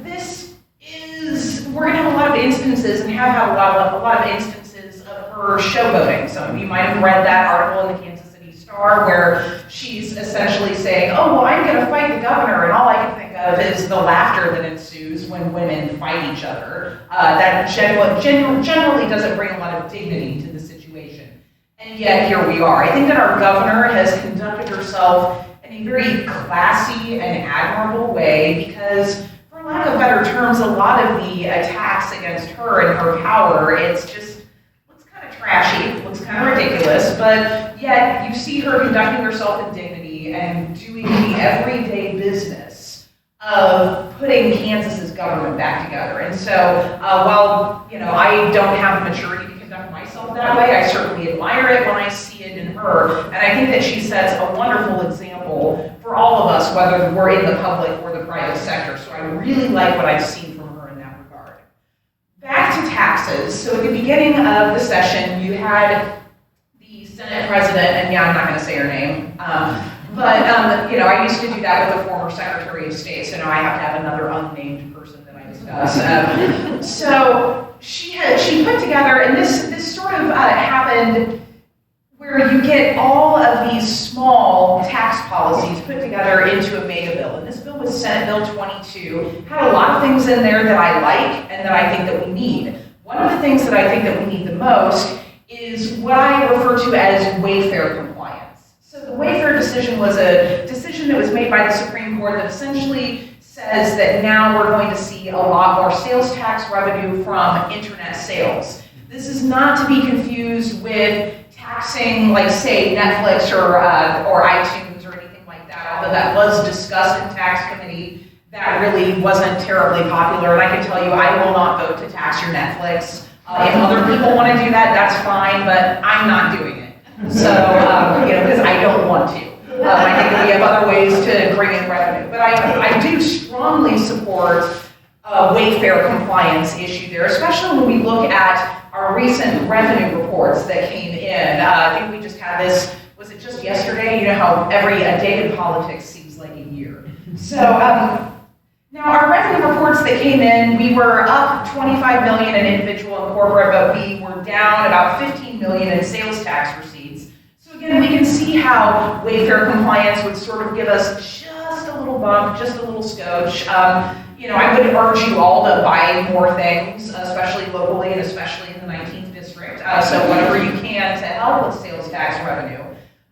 we're gonna have a lot of instances and have had a lot of instances of her showboating. Some of you might have read that article in the Kansas City Star where she's essentially saying, oh, well, I'm gonna fight the governor, and all I can think of is the laughter that ensues when women fight each other. That generally doesn't bring a lot of dignity to the situation. And yet, here we are. I think that our governor has conducted herself in a very classy and admirable way because, for lack of better terms, a lot of the attacks against her and her power, it's just looks kind of trashy, looks kind of ridiculous, but yet you see her conducting herself in dignity and doing the everyday business of putting Kansas's government back together. And so while I don't have the maturity to conduct myself that way, I certainly admire it when I see it in her, and I think that she sets a wonderful example for all of us, whether we're in the public or the private sector. So I really like what I've seen from her in that regard. Back to taxes. So at the beginning of the session, you had the Senate president, and I'm not going to say her name, but I used to do that with the former Secretary of State, so now I have to have another unnamed person that I discuss. So she put together, and this sort of happened where you get all of these small tax policies put together into a mega bill. And this bill was Senate Bill 22, had a lot of things in there that I like and that I think that we need. One of the things that I think that we need the most is what I refer to as Wayfair compliance. So the Wayfair decision was a decision that was made by the Supreme Court that essentially says that now we're going to see a lot more sales tax revenue from internet sales. This is not to be confused with taxing, like, say, Netflix or iTunes or anything like that, although that was discussed in tax committee. That really wasn't terribly popular, and I can tell you I will not vote to tax your Netflix. If other people want to do that, that's fine, but I'm not doing it. So, because I don't want to. I think that we have other ways to bring in revenue. But I do strongly strongly support Wayfair compliance issue there, especially when we look at our recent revenue reports that came in. I think we just had this, was it just yesterday? You know how a day in politics seems like a year. So now our revenue reports that came in, we were up 25 million in individual and corporate, but we were down about 15 million in sales tax receipts. So again, we can see how Wayfair compliance would sort of give us just a little bump, just a little scotch. You know, I would urge you all to buy more things, especially locally and especially in the 19th district. So whatever you can to help with sales tax revenue.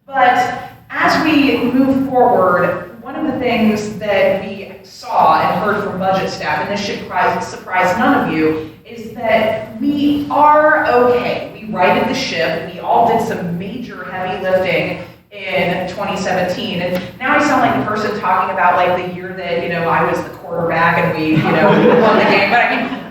But as we move forward, one of the things that we saw and heard from budget staff, and this should surprise none of you, is that we are okay. We righted the ship. We all did some major heavy lifting in 2017. And now I sound like the person talking about like the year that, you know, I was the quarterback and we, you know, won the game.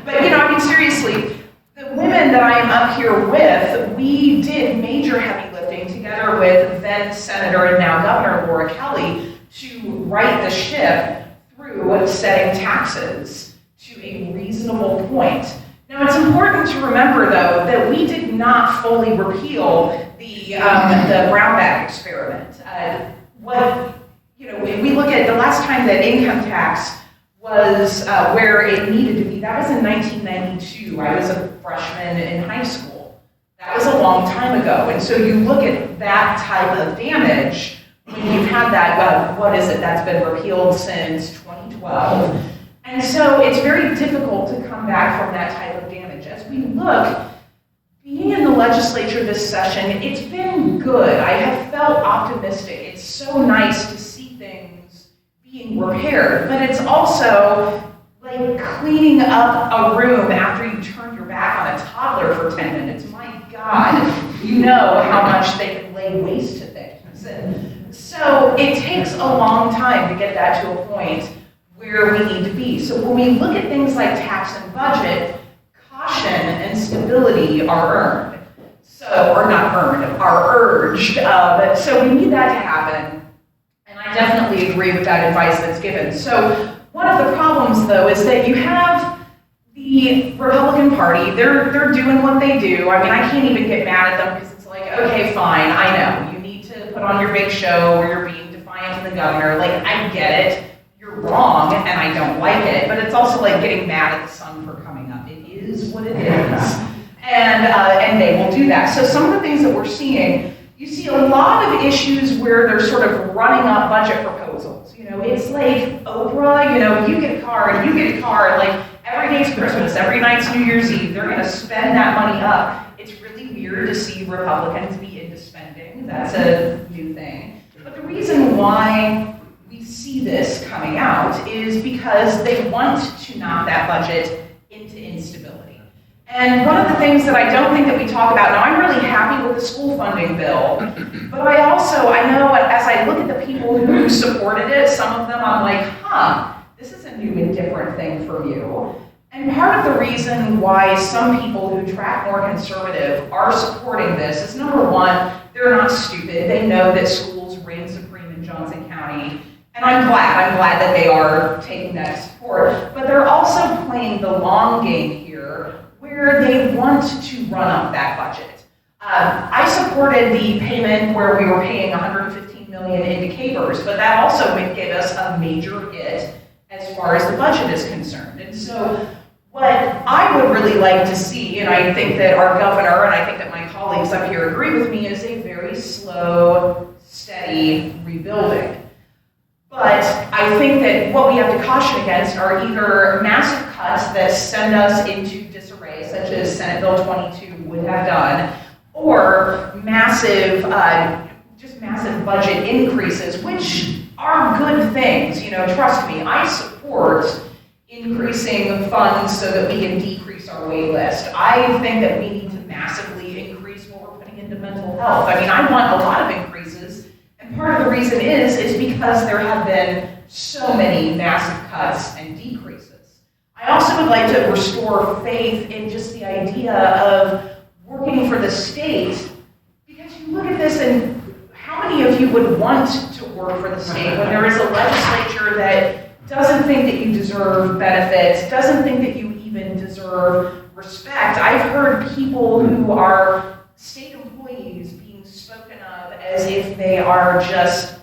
But I mean, seriously, the women that I am up here with, we did major heavy lifting together with then Senator and now Governor Laura Kelly to right the ship through setting taxes to a reasonable point. Now, it's important to remember, though, that we did not fully repeal the brown bag experiment. If we look at the last time that income tax was where it needed to be, that was in 1992. I was a freshman in high school. That was a long time ago. And so you look at that type of damage when you've had that, that's been repealed since 2012. And so it's very difficult to come back from that type of damage. As we look, being in the legislature this session, it's been good. I have felt optimistic. It's so nice to see things being repaired, but it's also like cleaning up a room after you turn your back on a toddler for 10 minutes. My God, you know how much they can lay waste to things. And so it takes a long time to get that to a point where we need to be. So when we look at things like tax and budget, caution and stability are earned. Or not earned, are urged. So we need that to happen. And I definitely agree with that advice that's given. So one of the problems, though, is that you have the Republican Party. They're doing what they do. I mean, I can't even get mad at them because it's like, okay, fine, I know. You need to put on your big show where you're being defiant to the governor. Like, I get it. You're wrong, and I don't like it. But it's also like getting mad at the sun for coming up. It is what it is. And they will do that. So some of the things that we're seeing, you see a lot of issues where they're sort of running up budget proposals. You know, it's like Oprah, you know, you get a card, like every day's Christmas, every night's New Year's Eve, they're gonna spend that money up. It's really weird to see Republicans be into spending. That's a new thing. But the reason why we see this coming out is because they want to knock that budget into instability. And one of the things that I don't think that we talk about, now I'm really happy with the school funding bill, but I know as I look at the people who supported it, some of them I'm like, this is a new and different thing from you. And part of the reason why some people who track more conservative are supporting this is, number one, they're not stupid. They know that schools reign supreme in Johnson County. And I'm glad that they are taking that support. But they're also playing the long game here, where they want to run up that budget. I supported the payment where we were paying $115 million into Capers, but that also gave us a major hit as far as the budget is concerned. And so what I would really like to see, and I think that our governor, and I think that my colleagues up here agree with me, is a very slow, steady rebuilding. But I think that what we have to caution against are either massive cuts that send us into disarray, such as Senate Bill 22 would have done, or massive budget increases, which are good things. You know, trust me, I support increasing funds so that we can decrease our wait list. I think that we need to massively increase what we're putting into mental health. I mean, I want a lot of increases. And part of the reason is because there have been so many massive cuts and decreases. I also would like to restore faith in just the idea of working for the state, because you look at this and how many of you would want to work for the state when there is a legislature that doesn't think that you deserve benefits, doesn't think that you even deserve respect. I've heard people who are state employees being spoken of as if they are just,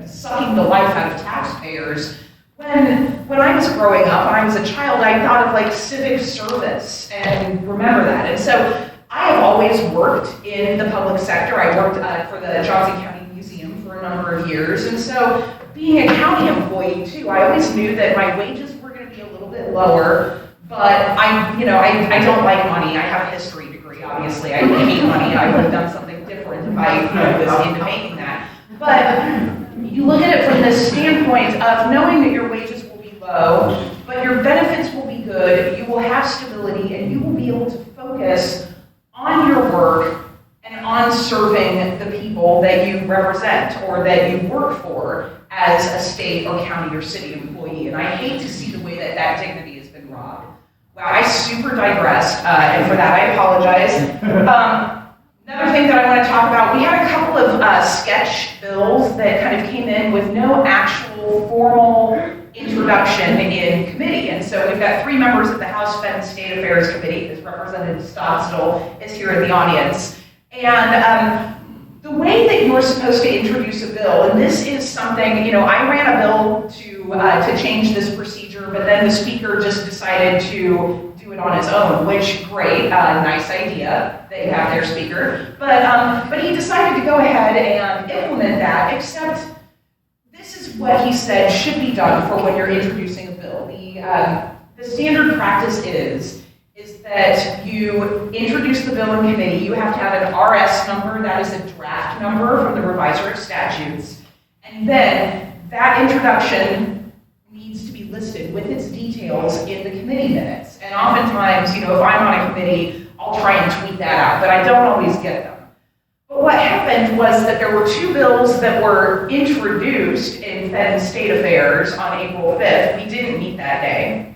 sucking the life out of taxpayers. When I was growing up, when I was a child, I thought of like civic service and remember that. And so I have always worked in the public sector. I worked for the Johnson County Museum for a number of years. And so being a county employee too, I always knew that my wages were going to be a little bit lower, but I don't like money. I have a history degree, obviously. I hate money. I would have done something different if I was into making that. But you look at it from this standpoint of knowing that your wages will be low, but your benefits will be good, you will have stability, and you will be able to focus on your work and on serving the people that you represent or that you work for as a state or county or city employee. And I hate to see the way that that dignity has been robbed. Wow, I super digressed, and for that I apologize. Another thing that I want to talk about, we had a couple of sketch bills that kind of came in with no actual formal introduction in committee. And so we've got 3 members of the House Fed and State Affairs Committee, as Representative Stockstill is here in the audience. And the way that you're supposed to introduce a bill, and this is something, I ran a bill to change this procedure, but then the speaker just decided to do it on his own, which great, nice idea. They have their speaker, but he decided to go ahead and implement that. Except this is what he said should be done for when you're introducing a bill. The standard practice is that you introduce the bill in committee. You have to have an RS number, that is a draft number from the Revisor of Statutes, and then that introduction needs to be listed with its details in the committee minutes. And oftentimes, if I'm on a committee, I'll try and tweet that out, but I don't always get them. But what happened was that there were 2 bills that were introduced in Fed and State Affairs on April 5th. We didn't meet that day.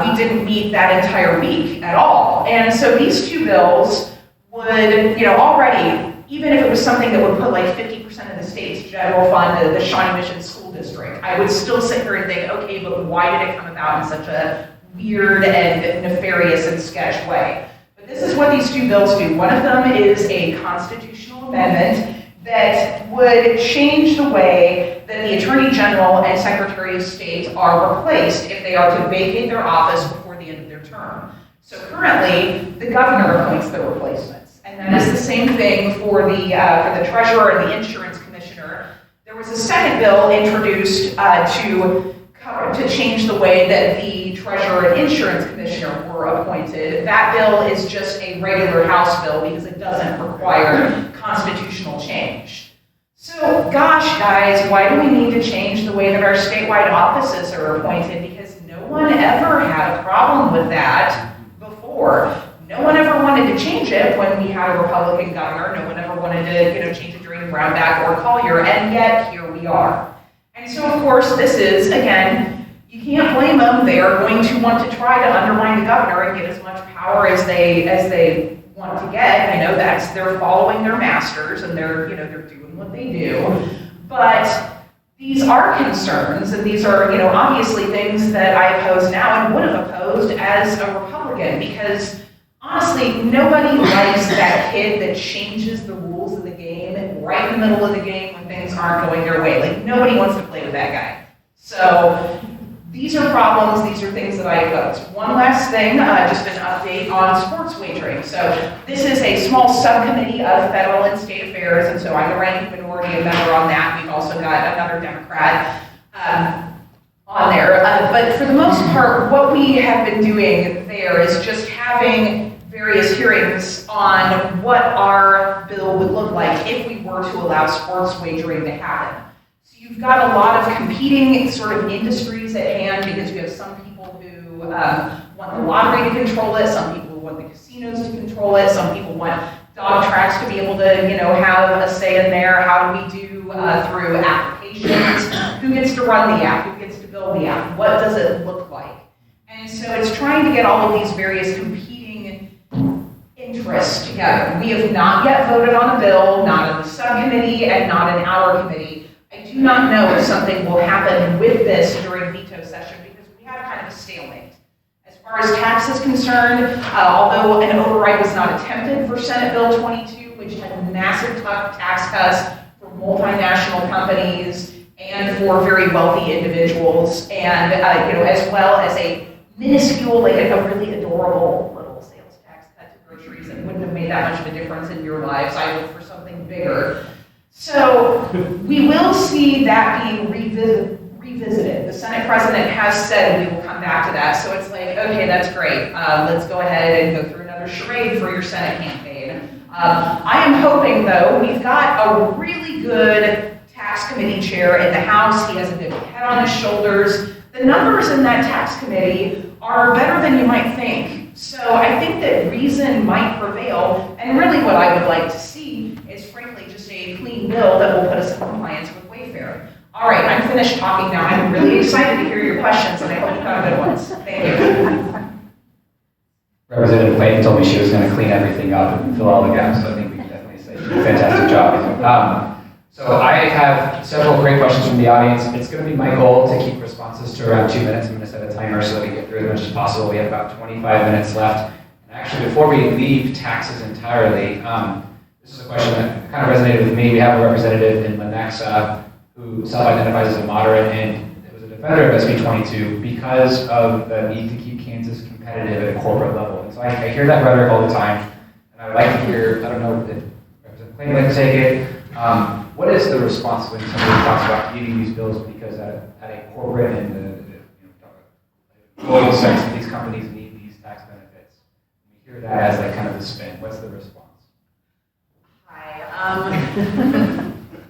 We didn't meet that entire week at all. And so these 2 bills would, already, even if it was something that would put like 50% of the state's general fund to the Shawnee Mission School District, I would still sit here and think, okay, but why did it come about in such a weird and nefarious and sketch way? But this is what these 2 bills do. One of them is a constitutional amendment that would change the way that the Attorney General and Secretary of State are replaced if they are to vacate their office before the end of their term. So currently, the governor appoints the replacements. And that is the same thing for the treasurer and the insurance commissioner. There was a second bill introduced to change the way that the treasurer and insurance commissioner were appointed. That bill is just a regular House bill because it doesn't require constitutional change. So, gosh, guys, why do we need to change the way that our statewide offices are appointed? Because no one ever had a problem with that before. No one ever wanted to change it when we had a Republican governor. No one ever wanted to, change it during Brownback or Collier, and yet here we are. And so, of course, this is, again, you can't blame them. They are going to want to try to undermine the governor and get as much power as they want to get. They're following their masters and they're doing what they do. But these are concerns, and these are, obviously things that I oppose now and would have opposed as a Republican, because honestly, nobody likes that kid that changes the rules of the game right in the middle of the game when things aren't going their way. Like, nobody wants to play with that guy. So these are problems, these are things that I oppose. One last thing, just an update on sports wagering. So this is a small subcommittee of federal and state affairs, and so I'm the ranking minority member on that. We've also got another Democrat on there. But for the most part, what we have been doing there is just having various hearings on what our bill would look like if we were to allow sports wagering to happen. So you've got a lot of competing sort of industries at hand, because you have some people who want the lottery to control it, some people who want the casinos to control it, some people want dog tracks to be able to, have a say in there. How do we do through applications? Who gets to run the app? Who gets to build the app? What does it look like? And so it's trying to get all of these various competing interests together. We have not yet voted on a bill, not in the subcommittee and not in our committee. I do do not know if something will happen with this during veto session because we have kind of a stalemate. As far as tax is concerned, although an override was not attempted for Senate Bill 22, which had massive tax cuts for multinational companies and for very wealthy individuals, and as well as a minuscule, like a really adorable little sales tax cut to groceries that wouldn't have made that much of a difference in your lives. I look for something bigger. So we will see that being revisited. The Senate President has said we will come back to that. So it's like, okay, that's great. Let's go ahead and go through another charade for your Senate campaign. I am hoping, though, we've got a really good tax committee chair in the House. He has a good head on his shoulders. The numbers in that tax committee are better than you might think. So I think that reason might prevail. And really what I would like to see is, frankly, just a clean bill that will put us in compliance with Wayfair. All right, I'm finished talking now. I'm really excited to hear your questions, and I hope you've got good ones. Thank you. Representative Clayton told me she was going to clean everything up and fill all the gaps, so I think we can definitely say she did a fantastic job. So I have several great questions from the audience. It's going to be my goal to keep responses to around 2 minutes. I'm going to set a timer so that we get through as much as possible. We have about 25 minutes left. And actually, before we leave taxes entirely, this is a question that kind of resonated with me. We have a representative in Lenexa who self-identifies as a moderate, and it was a defender of SB 22 because of the need to keep Kansas competitive at a corporate level. And so I hear that rhetoric all the time, and I would like to hear, I don't know if Representative Clayton would like to take it. What is the response when somebody talks about needing these bills because at a corporate and the global sense that these companies need these tax benefits? We hear that as like kind of the spin. What's the response? Hi.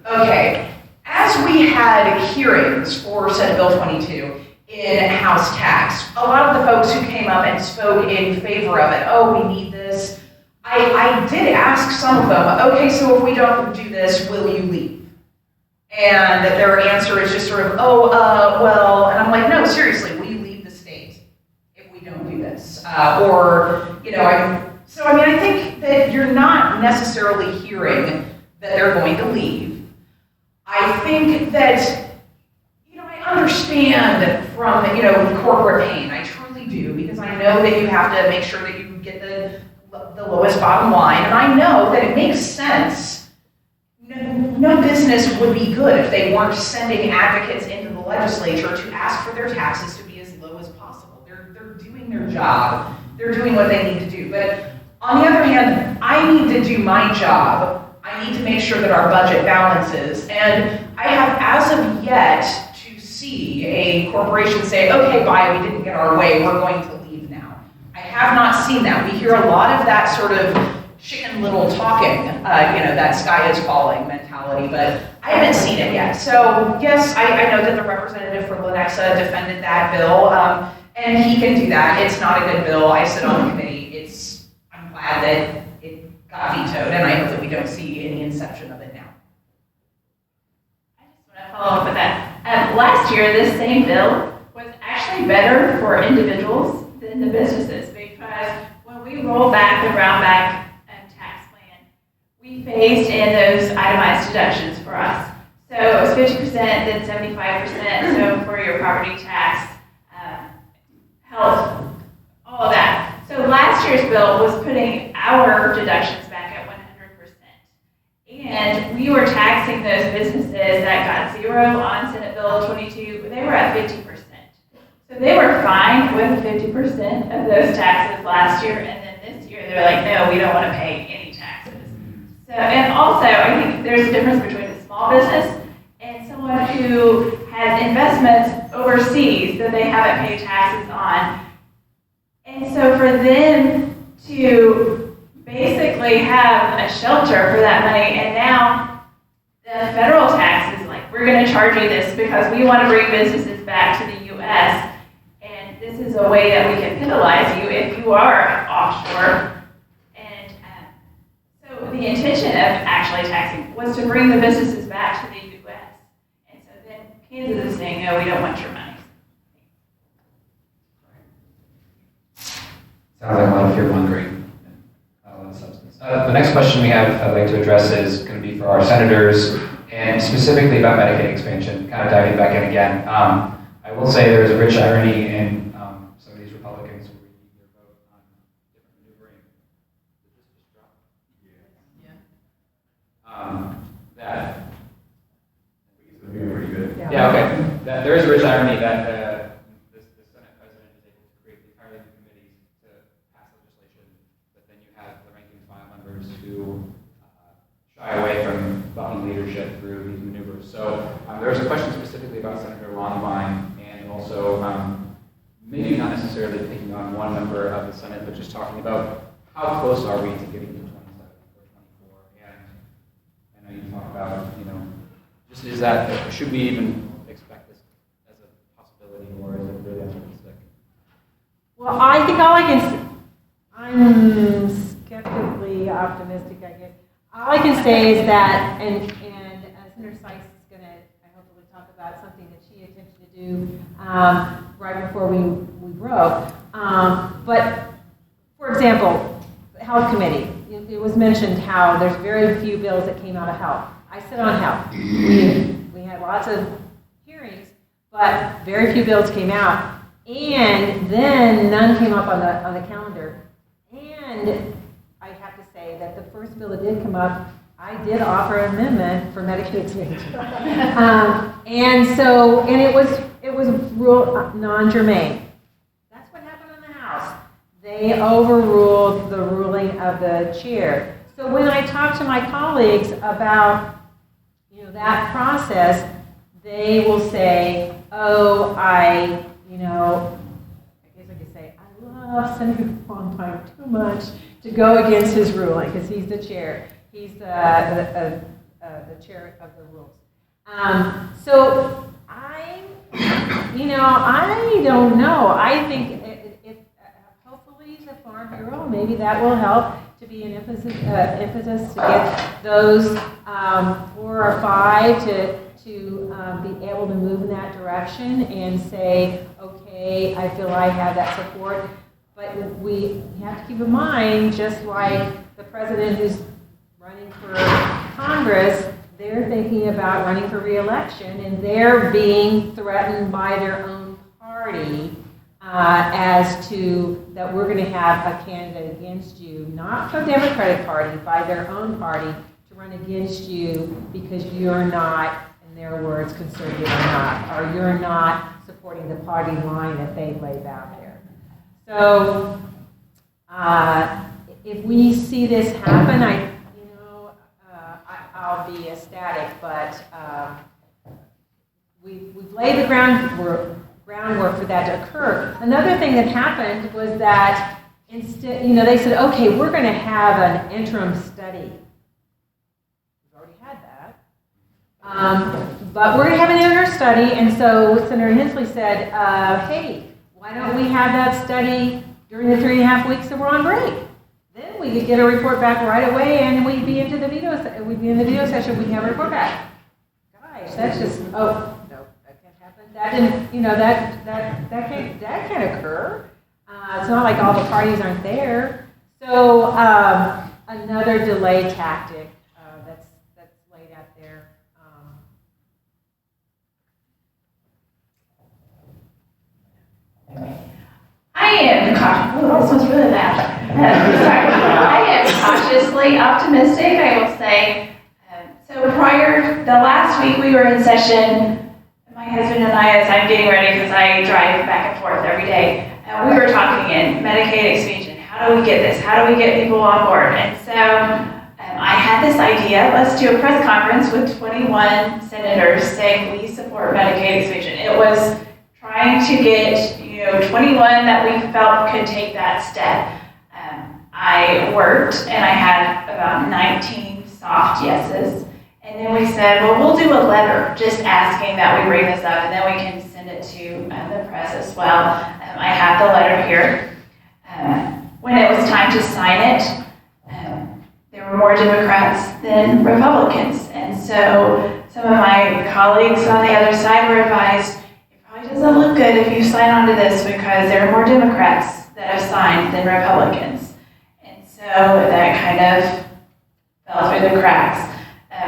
Okay. As we had hearings for Senate Bill 22 in House tax, a lot of the folks who came up and spoke in favor of it, oh, we need this. I did ask some of them, okay, so if we don't do this, will you leave? And their answer is just sort of, well, and I'm like, no, seriously, will you leave the state if we don't do this? I think that you're not necessarily hearing that they're going to leave. I think that, I understand from, corporate pain. I truly do, because I know that you have to make sure that you get the lowest bottom line, and I know that it makes sense. No business would be good if they weren't sending advocates into the legislature to ask for their taxes to be as low as possible. They're doing their job. They're doing what they need to do. But on the other hand, I need to do my job. I need to make sure that our budget balances. And I have, as of yet, to see a corporation say, okay, bye, we didn't get our way, we're going to leave now. I have not seen that. We hear a lot of that sort of chicken little talking, that sky is falling mentality, but I haven't seen it yet. So yes, I know that the representative from Lenexa defended that bill, and he can do that. It's not a good bill. I sit on the committee. I'm glad that it got vetoed, and I hope that we don't see any inception of it now. I just want to follow up with that. Last year, this same bill was actually better for individuals than the businesses, because when we rolled back the Brownback tax plan, we phased in those itemized deductions for us. So it was 50%, then 75%, so for your property tax, health, all of that. So last year's bill was putting our deductions back at 100%. And we were taxing those businesses that got zero on Senate Bill 22, but they were at 50%. So they were fine with 50% of those taxes last year, and then this year they're like, no, we don't want to pay any taxes. So, and also, I think there's a difference between a small business and someone who has investments overseas that they haven't paid taxes on. And so for them to basically have a shelter for that money, and now the federal tax is like, we're going to charge you this because we want to bring businesses back to the U.S., and this is a way that we can penalize you if you are offshore. And so the intention of actually taxing was to bring the businesses back to the U.S. And so then Kansas is saying, no, we don't want your money. Sounds like a lot of fear-mongering, not a lot of substance. The next question we have I'd like to address is going to be for our senators and specifically about Medicaid expansion, kind of diving back in again. I will say there is a rich irony in some of these Republicans who read their vote on different maneuvering. That Pretty good. yeah, okay. That there is a rich irony that the Senate president is able to create entirely new committees to pass legislation, but then you have the ranking file members who shy away from bucking leadership through these maneuvers. So there was a question specifically about Senator Longvine, and also maybe not necessarily picking on one member of the Senate, but just talking about how close are we to getting to 27 or 24. And I know you talk about, just is that, should we even expect this as a possibility, or is it really unrealistic? Well, I think all I can say, I'm skeptically optimistic, I guess. All I can say is that, and Senator Sykes is going to, I hopefully talk about something that she attempted to do right before we broke. But, for example, the Health Committee, it was mentioned how there's very few bills that came out of health. I sit on health. We had lots of hearings, but very few bills came out. And then none came up on the calendar. And I have to say that the first bill that did come up, I did offer an amendment for Medicaid expansion. And it was ruled non-germane. That's what happened in the House. They overruled the ruling of the chair. So when I talk to my colleagues about that process, they will say, oh, I guess I could say, I love Senator Longvine too much to go against his ruling, because he's the chair. He's the chair of the rules. So I don't know. I think if hopefully the Farm Bureau, maybe that will help to be an emphasis to get those 4 or 5 to be able to move in that direction and say, okay, I feel I have that support. But we have to keep in mind, just like the president who's running for Congress, they're thinking about running for re-election, and they're being threatened by their own party as to that we're going to have a candidate against you, not from the Democratic Party, by their own party, to run against you because you're not, in their words, conservative enough, or you're not supporting the party line that they laid out there. So if we see this happen, I'll be ecstatic, but we've laid the groundwork for that to occur. Another thing that happened was that instead, they said, okay, we're going to have an interim study. We've already had that. But we're going to have an interim study, and so Senator Hensley said, hey, why don't we have that study during the 3.5 weeks that we're on break? Then we could get a report back right away, and we'd be into the veto. We'd be in the veto session. We'd have a report back. Guys, that's just no, that can't happen. That didn't, that can't occur. It's not like all the parties aren't there. So another delay tactic that's laid out there. I am this was really bad. Sorry. I am cautiously optimistic, I will say. So the last week we were in session, my husband and I, as I'm getting ready, because I drive back and forth every day, we were talking in Medicaid expansion. How do we get this? How do we get people on board? And so I had this idea, let's do a press conference with 21 senators saying we support Medicaid expansion. It was trying to get 21 that we felt could take that step. I worked and I had about 19 soft yeses. And then we said, well, we'll do a letter just asking that we bring this up, and then we can send it to the press as well. I have the letter here. When it was time to sign it, there were more Democrats than Republicans. And so some of my colleagues on the other side were advised, it probably doesn't look good if you sign on to this because there are more Democrats that have signed than Republicans. And so that kind of fell through the cracks.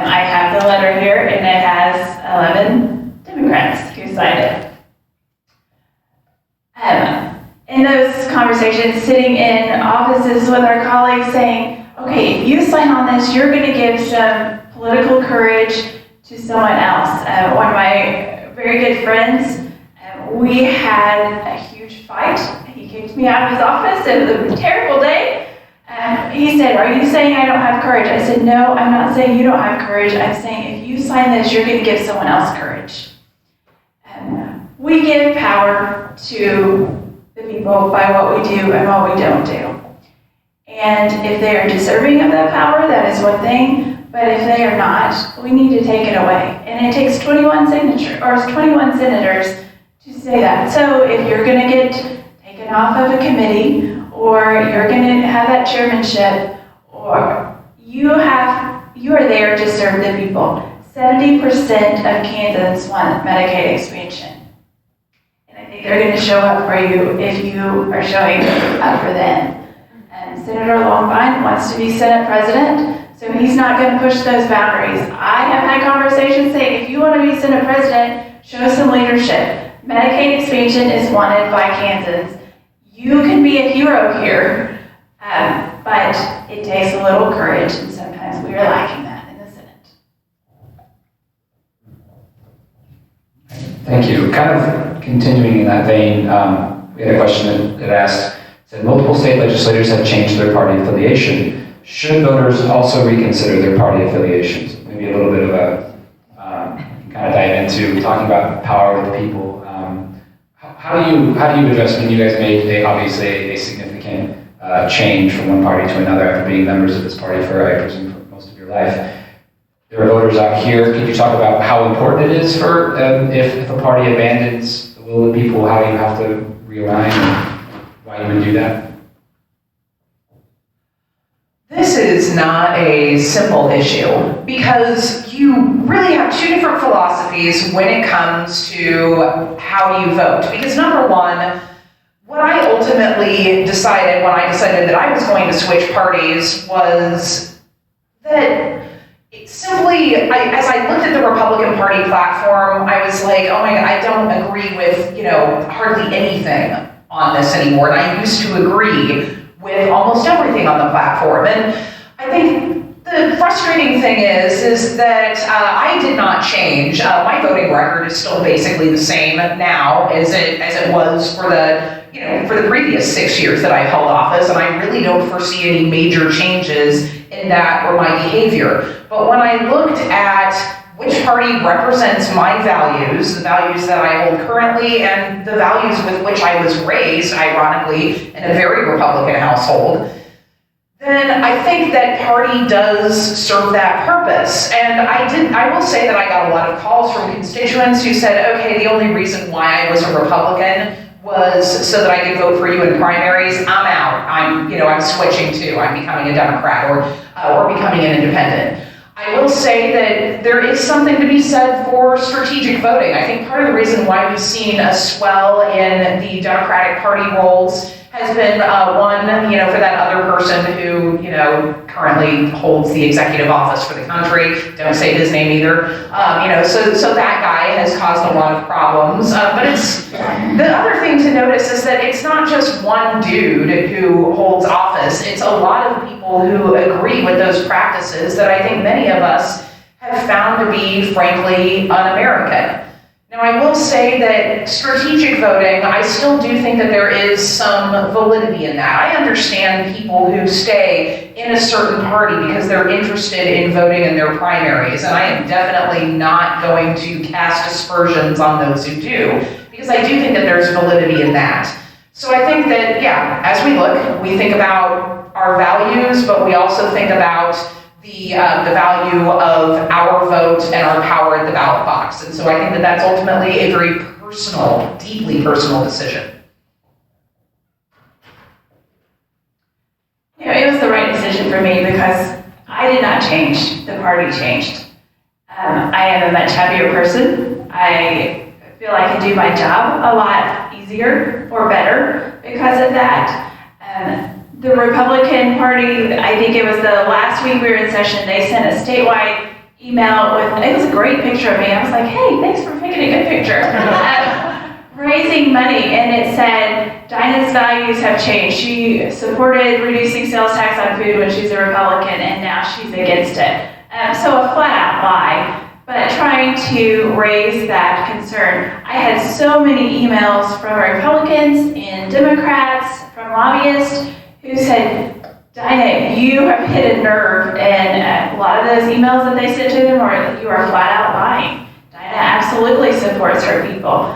I have the letter here, and it has 11 Democrats who signed it. In those conversations, sitting in offices with our colleagues saying, okay, if you sign on this, you're going to give some political courage to someone else. One of my very good friends, we had a huge fight. He kicked me out of his office. It was a terrible day. He said, are you saying I don't have courage? I said, no, I'm not saying you don't have courage. I'm saying if you sign this, you're going to give someone else courage. We give power to the people by what we do and what we don't do. And if they are deserving of that power, that is one thing. But if they are not, we need to take it away. And it takes 21 senators to say that. So if you're going to get taken off of a committee, or you're going to have that chairmanship, or you are there to serve the people. 70% of Kansans want Medicaid expansion. And I think they're going to show up for you if you are showing up for them. And Senator Longvine wants to be Senate President, so he's not going to push those boundaries. I have had conversations saying, if you want to be Senate President, show some leadership. Medicaid expansion is wanted by Kansans. You can be a hero here, but it takes a little courage, and sometimes we are lacking that in the Senate. Thank you. Kind of continuing in that vein, we had a question that asked, said multiple state legislators have changed their party affiliation. Should voters also reconsider their party affiliations? Maybe a little bit of a, kind of dive into talking about power with the people. How do you address, when you guys made obviously a significant change from one party to another after being members of this party for, I presume, for most of your life? There are voters out here. Could you talk about how important it is for if a party abandons the will of the people, how you have to realign and why you would do that? This is not a simple issue because you really have two different philosophies when it comes to how you vote. Because number one, what I ultimately decided when I decided that I was going to switch parties was that simply, as I looked at the Republican Party platform, I was like, oh my God, I don't agree with, hardly anything on this anymore. And I used to agree with almost everything on the platform. And I think the frustrating thing is that I did not change. My voting record is still basically the same now as it was for the previous 6 years that I've held office, and I really don't foresee any major changes in that or my behavior. But when I looked at which party represents my values, the values that I hold currently, and the values with which I was raised, ironically, in a very Republican household, then I think that party does serve that purpose. And I will say that I got a lot of calls from constituents who said, okay, the only reason why I was a Republican was so that I could vote for you in primaries. I'm out. I'm switching too. I'm becoming a Democrat or becoming an independent. I will say that there is something to be said for strategic voting. I think part of the reason why we've seen a swell in the Democratic Party rolls has been one, for that other person who, currently holds the executive office for the country. Don't say his name either. So that guy has caused a lot of problems. But the other thing to notice is that it's not just one dude who holds office. It's a lot of people who agree with those practices that I think many of us have found to be, frankly, un-American. Now, I will say that strategic voting, I still do think that there is some validity in that. I understand people who stay in a certain party because they're interested in voting in their primaries, and I am definitely not going to cast aspersions on those who do, because I do think that there's validity in that. So I think that, as we look, we think about our values, but we also think about the value of our vote and our power at the ballot box. And so I think that that's ultimately a very personal, deeply personal decision. It was the right decision for me because I did not change, the party changed. I am a much happier person. I feel I can do my job a lot easier or better because of that. The Republican Party, I think it was the last week we were in session, they sent a statewide email with, it was a great picture of me. I was like, hey, thanks for making a good picture. Raising money, and it said, Dinah's values have changed. She supported reducing sales tax on food when she's a Republican, and now she's against it. So a flat out lie, but trying to raise that concern. I had so many emails from Republicans and Democrats, from lobbyists, who said, Dinah, you have hit a nerve, and a lot of those emails that they sent to them are, you are flat out lying. Dinah absolutely supports her people.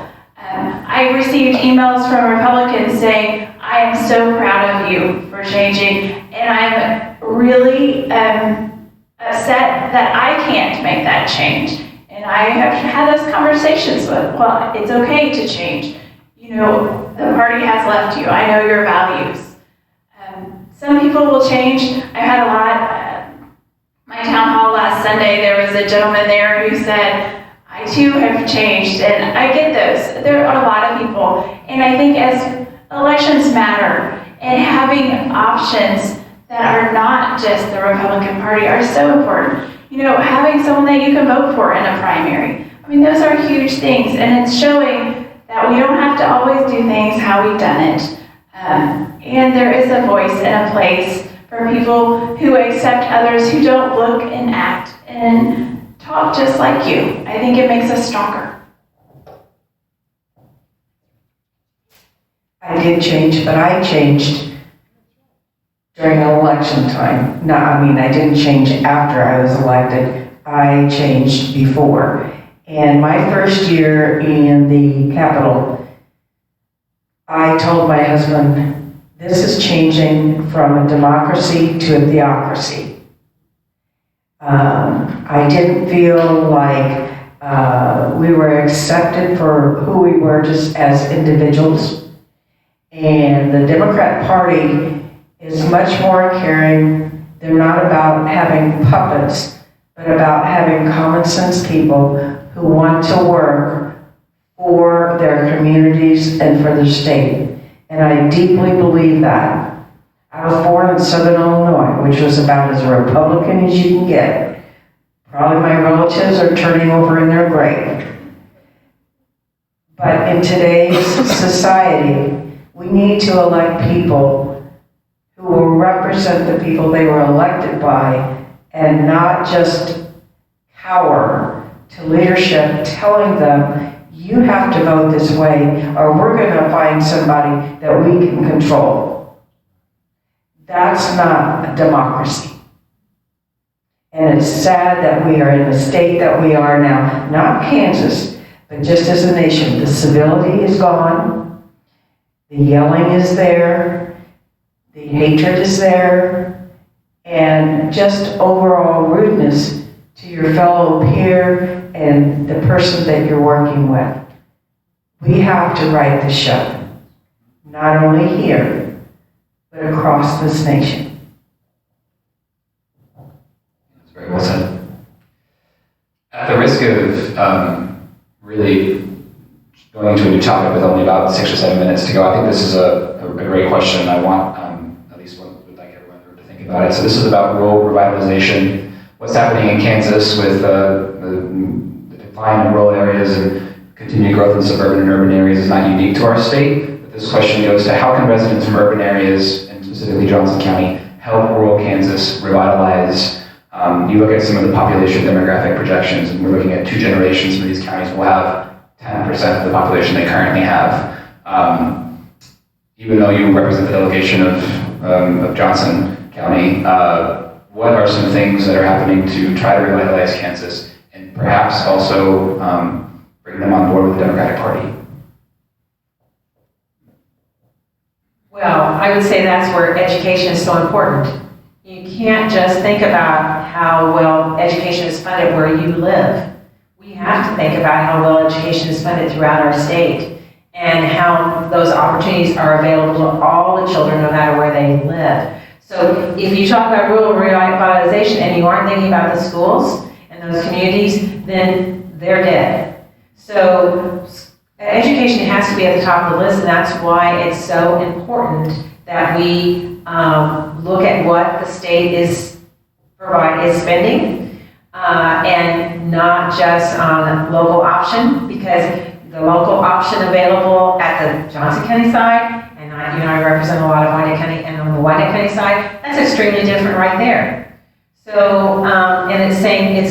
I received emails from Republicans saying, I am so proud of you for changing, and I'm really upset that I can't make that change. And I have had those conversations with, well, it's okay to change. You know, the party has left you. I know your values. Some people will change. I had a lot, my town hall last Sunday, there was a gentleman there who said, I too have changed, and I get those. There are a lot of people, and I think as elections matter, and having options that are not just the Republican Party are so important. You know, having someone that you can vote for in a primary. I mean, those are huge things, and it's showing that we don't have to always do things how we've done it. And there is a voice and a place for people who accept others who don't look and act and talk just like you. I think it makes us stronger. I did change, but I changed during election time. No, I mean, I didn't change after I was elected. I changed before. And my first year in the Capitol, I told my husband, this is changing from a democracy to a theocracy. I didn't feel like we were accepted for who we were just as individuals. And the Democrat Party is much more caring. They're not about having puppets, but about having common sense people who want to work for their communities and for their state. And I deeply believe that. I was born in Southern Illinois, which was about as Republican as you can get. Probably my relatives are turning over in their grave. But in today's society, we need to elect people who will represent the people they were elected by and not just cower to leadership telling them, you have to vote this way or we're going to find somebody that we can control. That's not a democracy. And it's sad that we are in the state that we are now, not Kansas, but just as a nation. The civility is gone, the yelling is there, the hatred is there, and just overall rudeness to your fellow peer and the person that you're working with. We have to right the ship, not only here, but across this nation. That's very well said. At the risk of really going into a new topic with only about 6 or 7 minutes to go, I think this is a great question. I want at least would like everyone to think about it. So this is about rural revitalization. What's happening in Kansas with the decline in rural areas and continued growth in suburban and urban areas is not unique to our state. But this question goes to how can residents from urban areas, and specifically Johnson County, help rural Kansas revitalize? You look at some of the population demographic projections, and we're looking at 2 generations for these counties will have 10% of the population they currently have. Even though you represent the delegation of Johnson County, what are some things that are happening to try to revitalize Kansas and perhaps also bring them on board with the Democratic Party? Well, I would say that's where education is so important. You can't just think about how well education is funded where you live. We have to think about how well education is funded throughout our state and how those opportunities are available to all the children no matter where they live. So if you talk about rural revitalization and you aren't thinking about the schools and those communities, then they're dead. So education has to be at the top of the list, and that's why it's so important that we look at what the state is spending. and not just on local option, because the local option available at the Johnson County side, and I represent a lot of Wyandotte County, and on the Wyandotte County side, that's extremely different right there. So, and it's saying it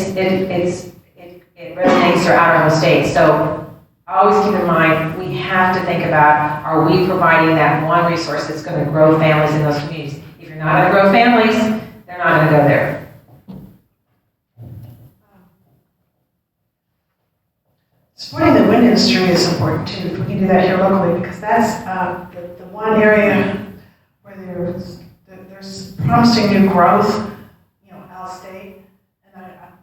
resonates throughout our whole state. So always keep in mind, we have to think about, are we providing that one resource that's going to grow families in those communities? If you're not going to grow families, they're not going to go there. Supporting the wind industry is important too, if we can do that here locally, because that's the one area where there's promising new growth, out of state. And I'm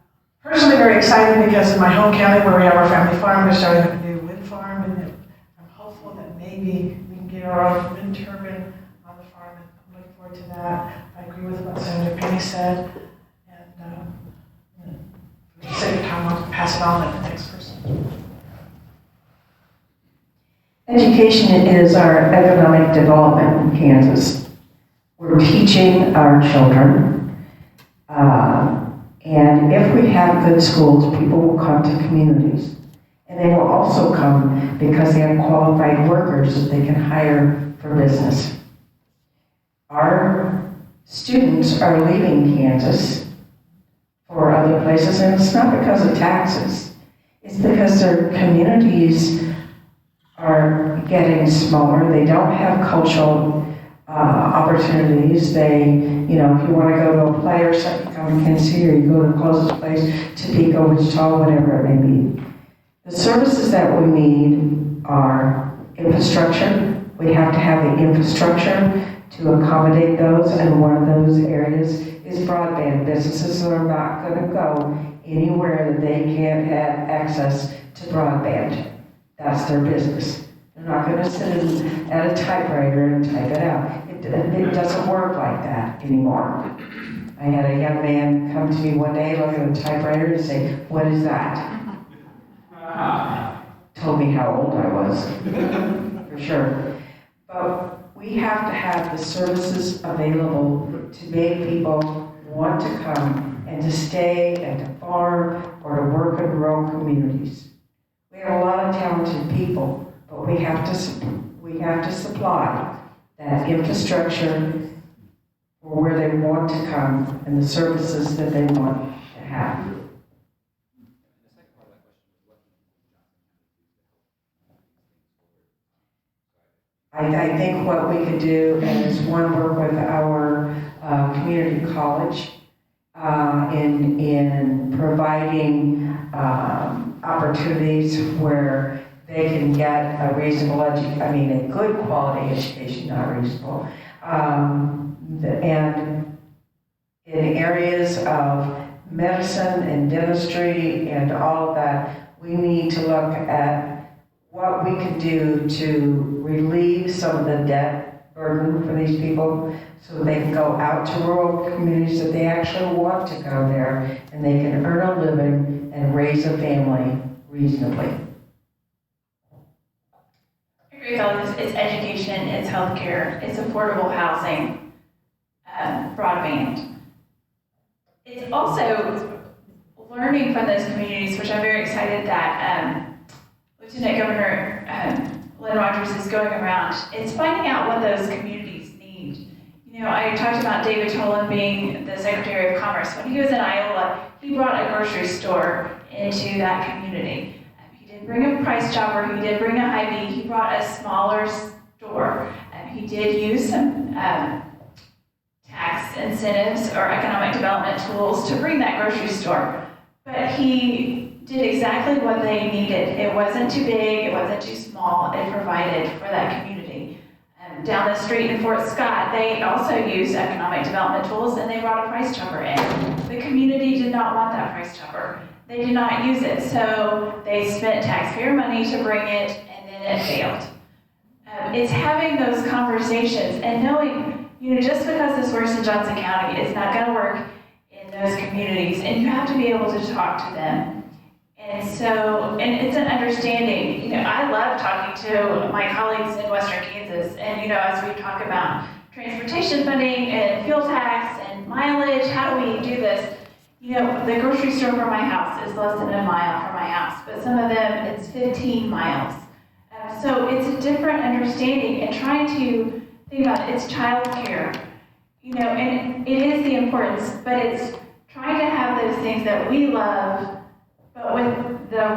personally very excited because in my home county where we have our family farm, they're starting up a new wind farm, and I'm hopeful that maybe we can get our own wind turbine on the farm, and I'm looking forward to that. I agree with what Senator Penny said, and for the sake of time, I'll pass it on to the next person. Education is our economic development in Kansas. We're teaching our children, and if we have good schools, people will come to communities. And they will also come because they have qualified workers that they can hire for business. Our students are leaving Kansas for other places, and it's not because of taxes. It's because their communities are getting smaller. They don't have cultural opportunities. They, if you want to go to a play or something, you come to Kansas City, or you go to the closest place, Topeka, Wichita, whatever it may be. The services that we need are infrastructure. We have to have the infrastructure to accommodate those, and one of those areas is broadband. Businesses are not going to go anywhere that they can't have access to broadband. That's their business. They're not going to sit at a typewriter and type it out. It doesn't work like that anymore. I had a young man come to me one day, look at a typewriter and say, "What is that?" Told me how old I was, for sure. But we have to have the services available to make people want to come and to stay and to farm or to work in rural communities. We have a lot of talented people, but we have to supply that infrastructure for where they want to come and the services that they want to have. I think what we could do is, one, work with our community college in providing opportunities where they can get a reasonable a good quality education, not reasonable. And in areas of medicine and dentistry and all of that, we need to look at what we can do to relieve some of the debt burden for these people so they can go out to rural communities that they actually want to go there, and they can earn a living and raise a family reasonably. I agree with all this. It's education, it's healthcare, it's affordable housing, broadband. It's also learning from those communities, which I'm very excited that Lieutenant Governor Lynn Rogers is going around. It's finding out what those communities need. I talked about David Tolan being the Secretary of Commerce. When he was in Iowa, he brought a grocery store into that community. He didn't bring a Price Chopper, he did bring a Hy-Vee, he brought a smaller store. He did use some tax incentives or economic development tools to bring that grocery store. But he did exactly what they needed. It wasn't too big, it wasn't too small, it provided for that community. Down the street in Fort Scott, they also used economic development tools, and they brought a Price Chopper in. The community did not want that Price Chopper. They did not use it, so they spent taxpayer money to bring it, and then it failed. It's having those conversations and knowing, just because this works in Johnson County, it's not going to work in those communities, and you have to be able to talk to them. And so, and it's an understanding. I love talking to my colleagues in Western Kansas, and as we talk about transportation funding and fuel tax and mileage, how do we do this? you know, the grocery store for my house is less than a mile from my house, but some of them, it's 15 miles. So it's a different understanding and trying to think about it. It's childcare, you know, and it is the importance, but it's trying to have those things that we love, but with the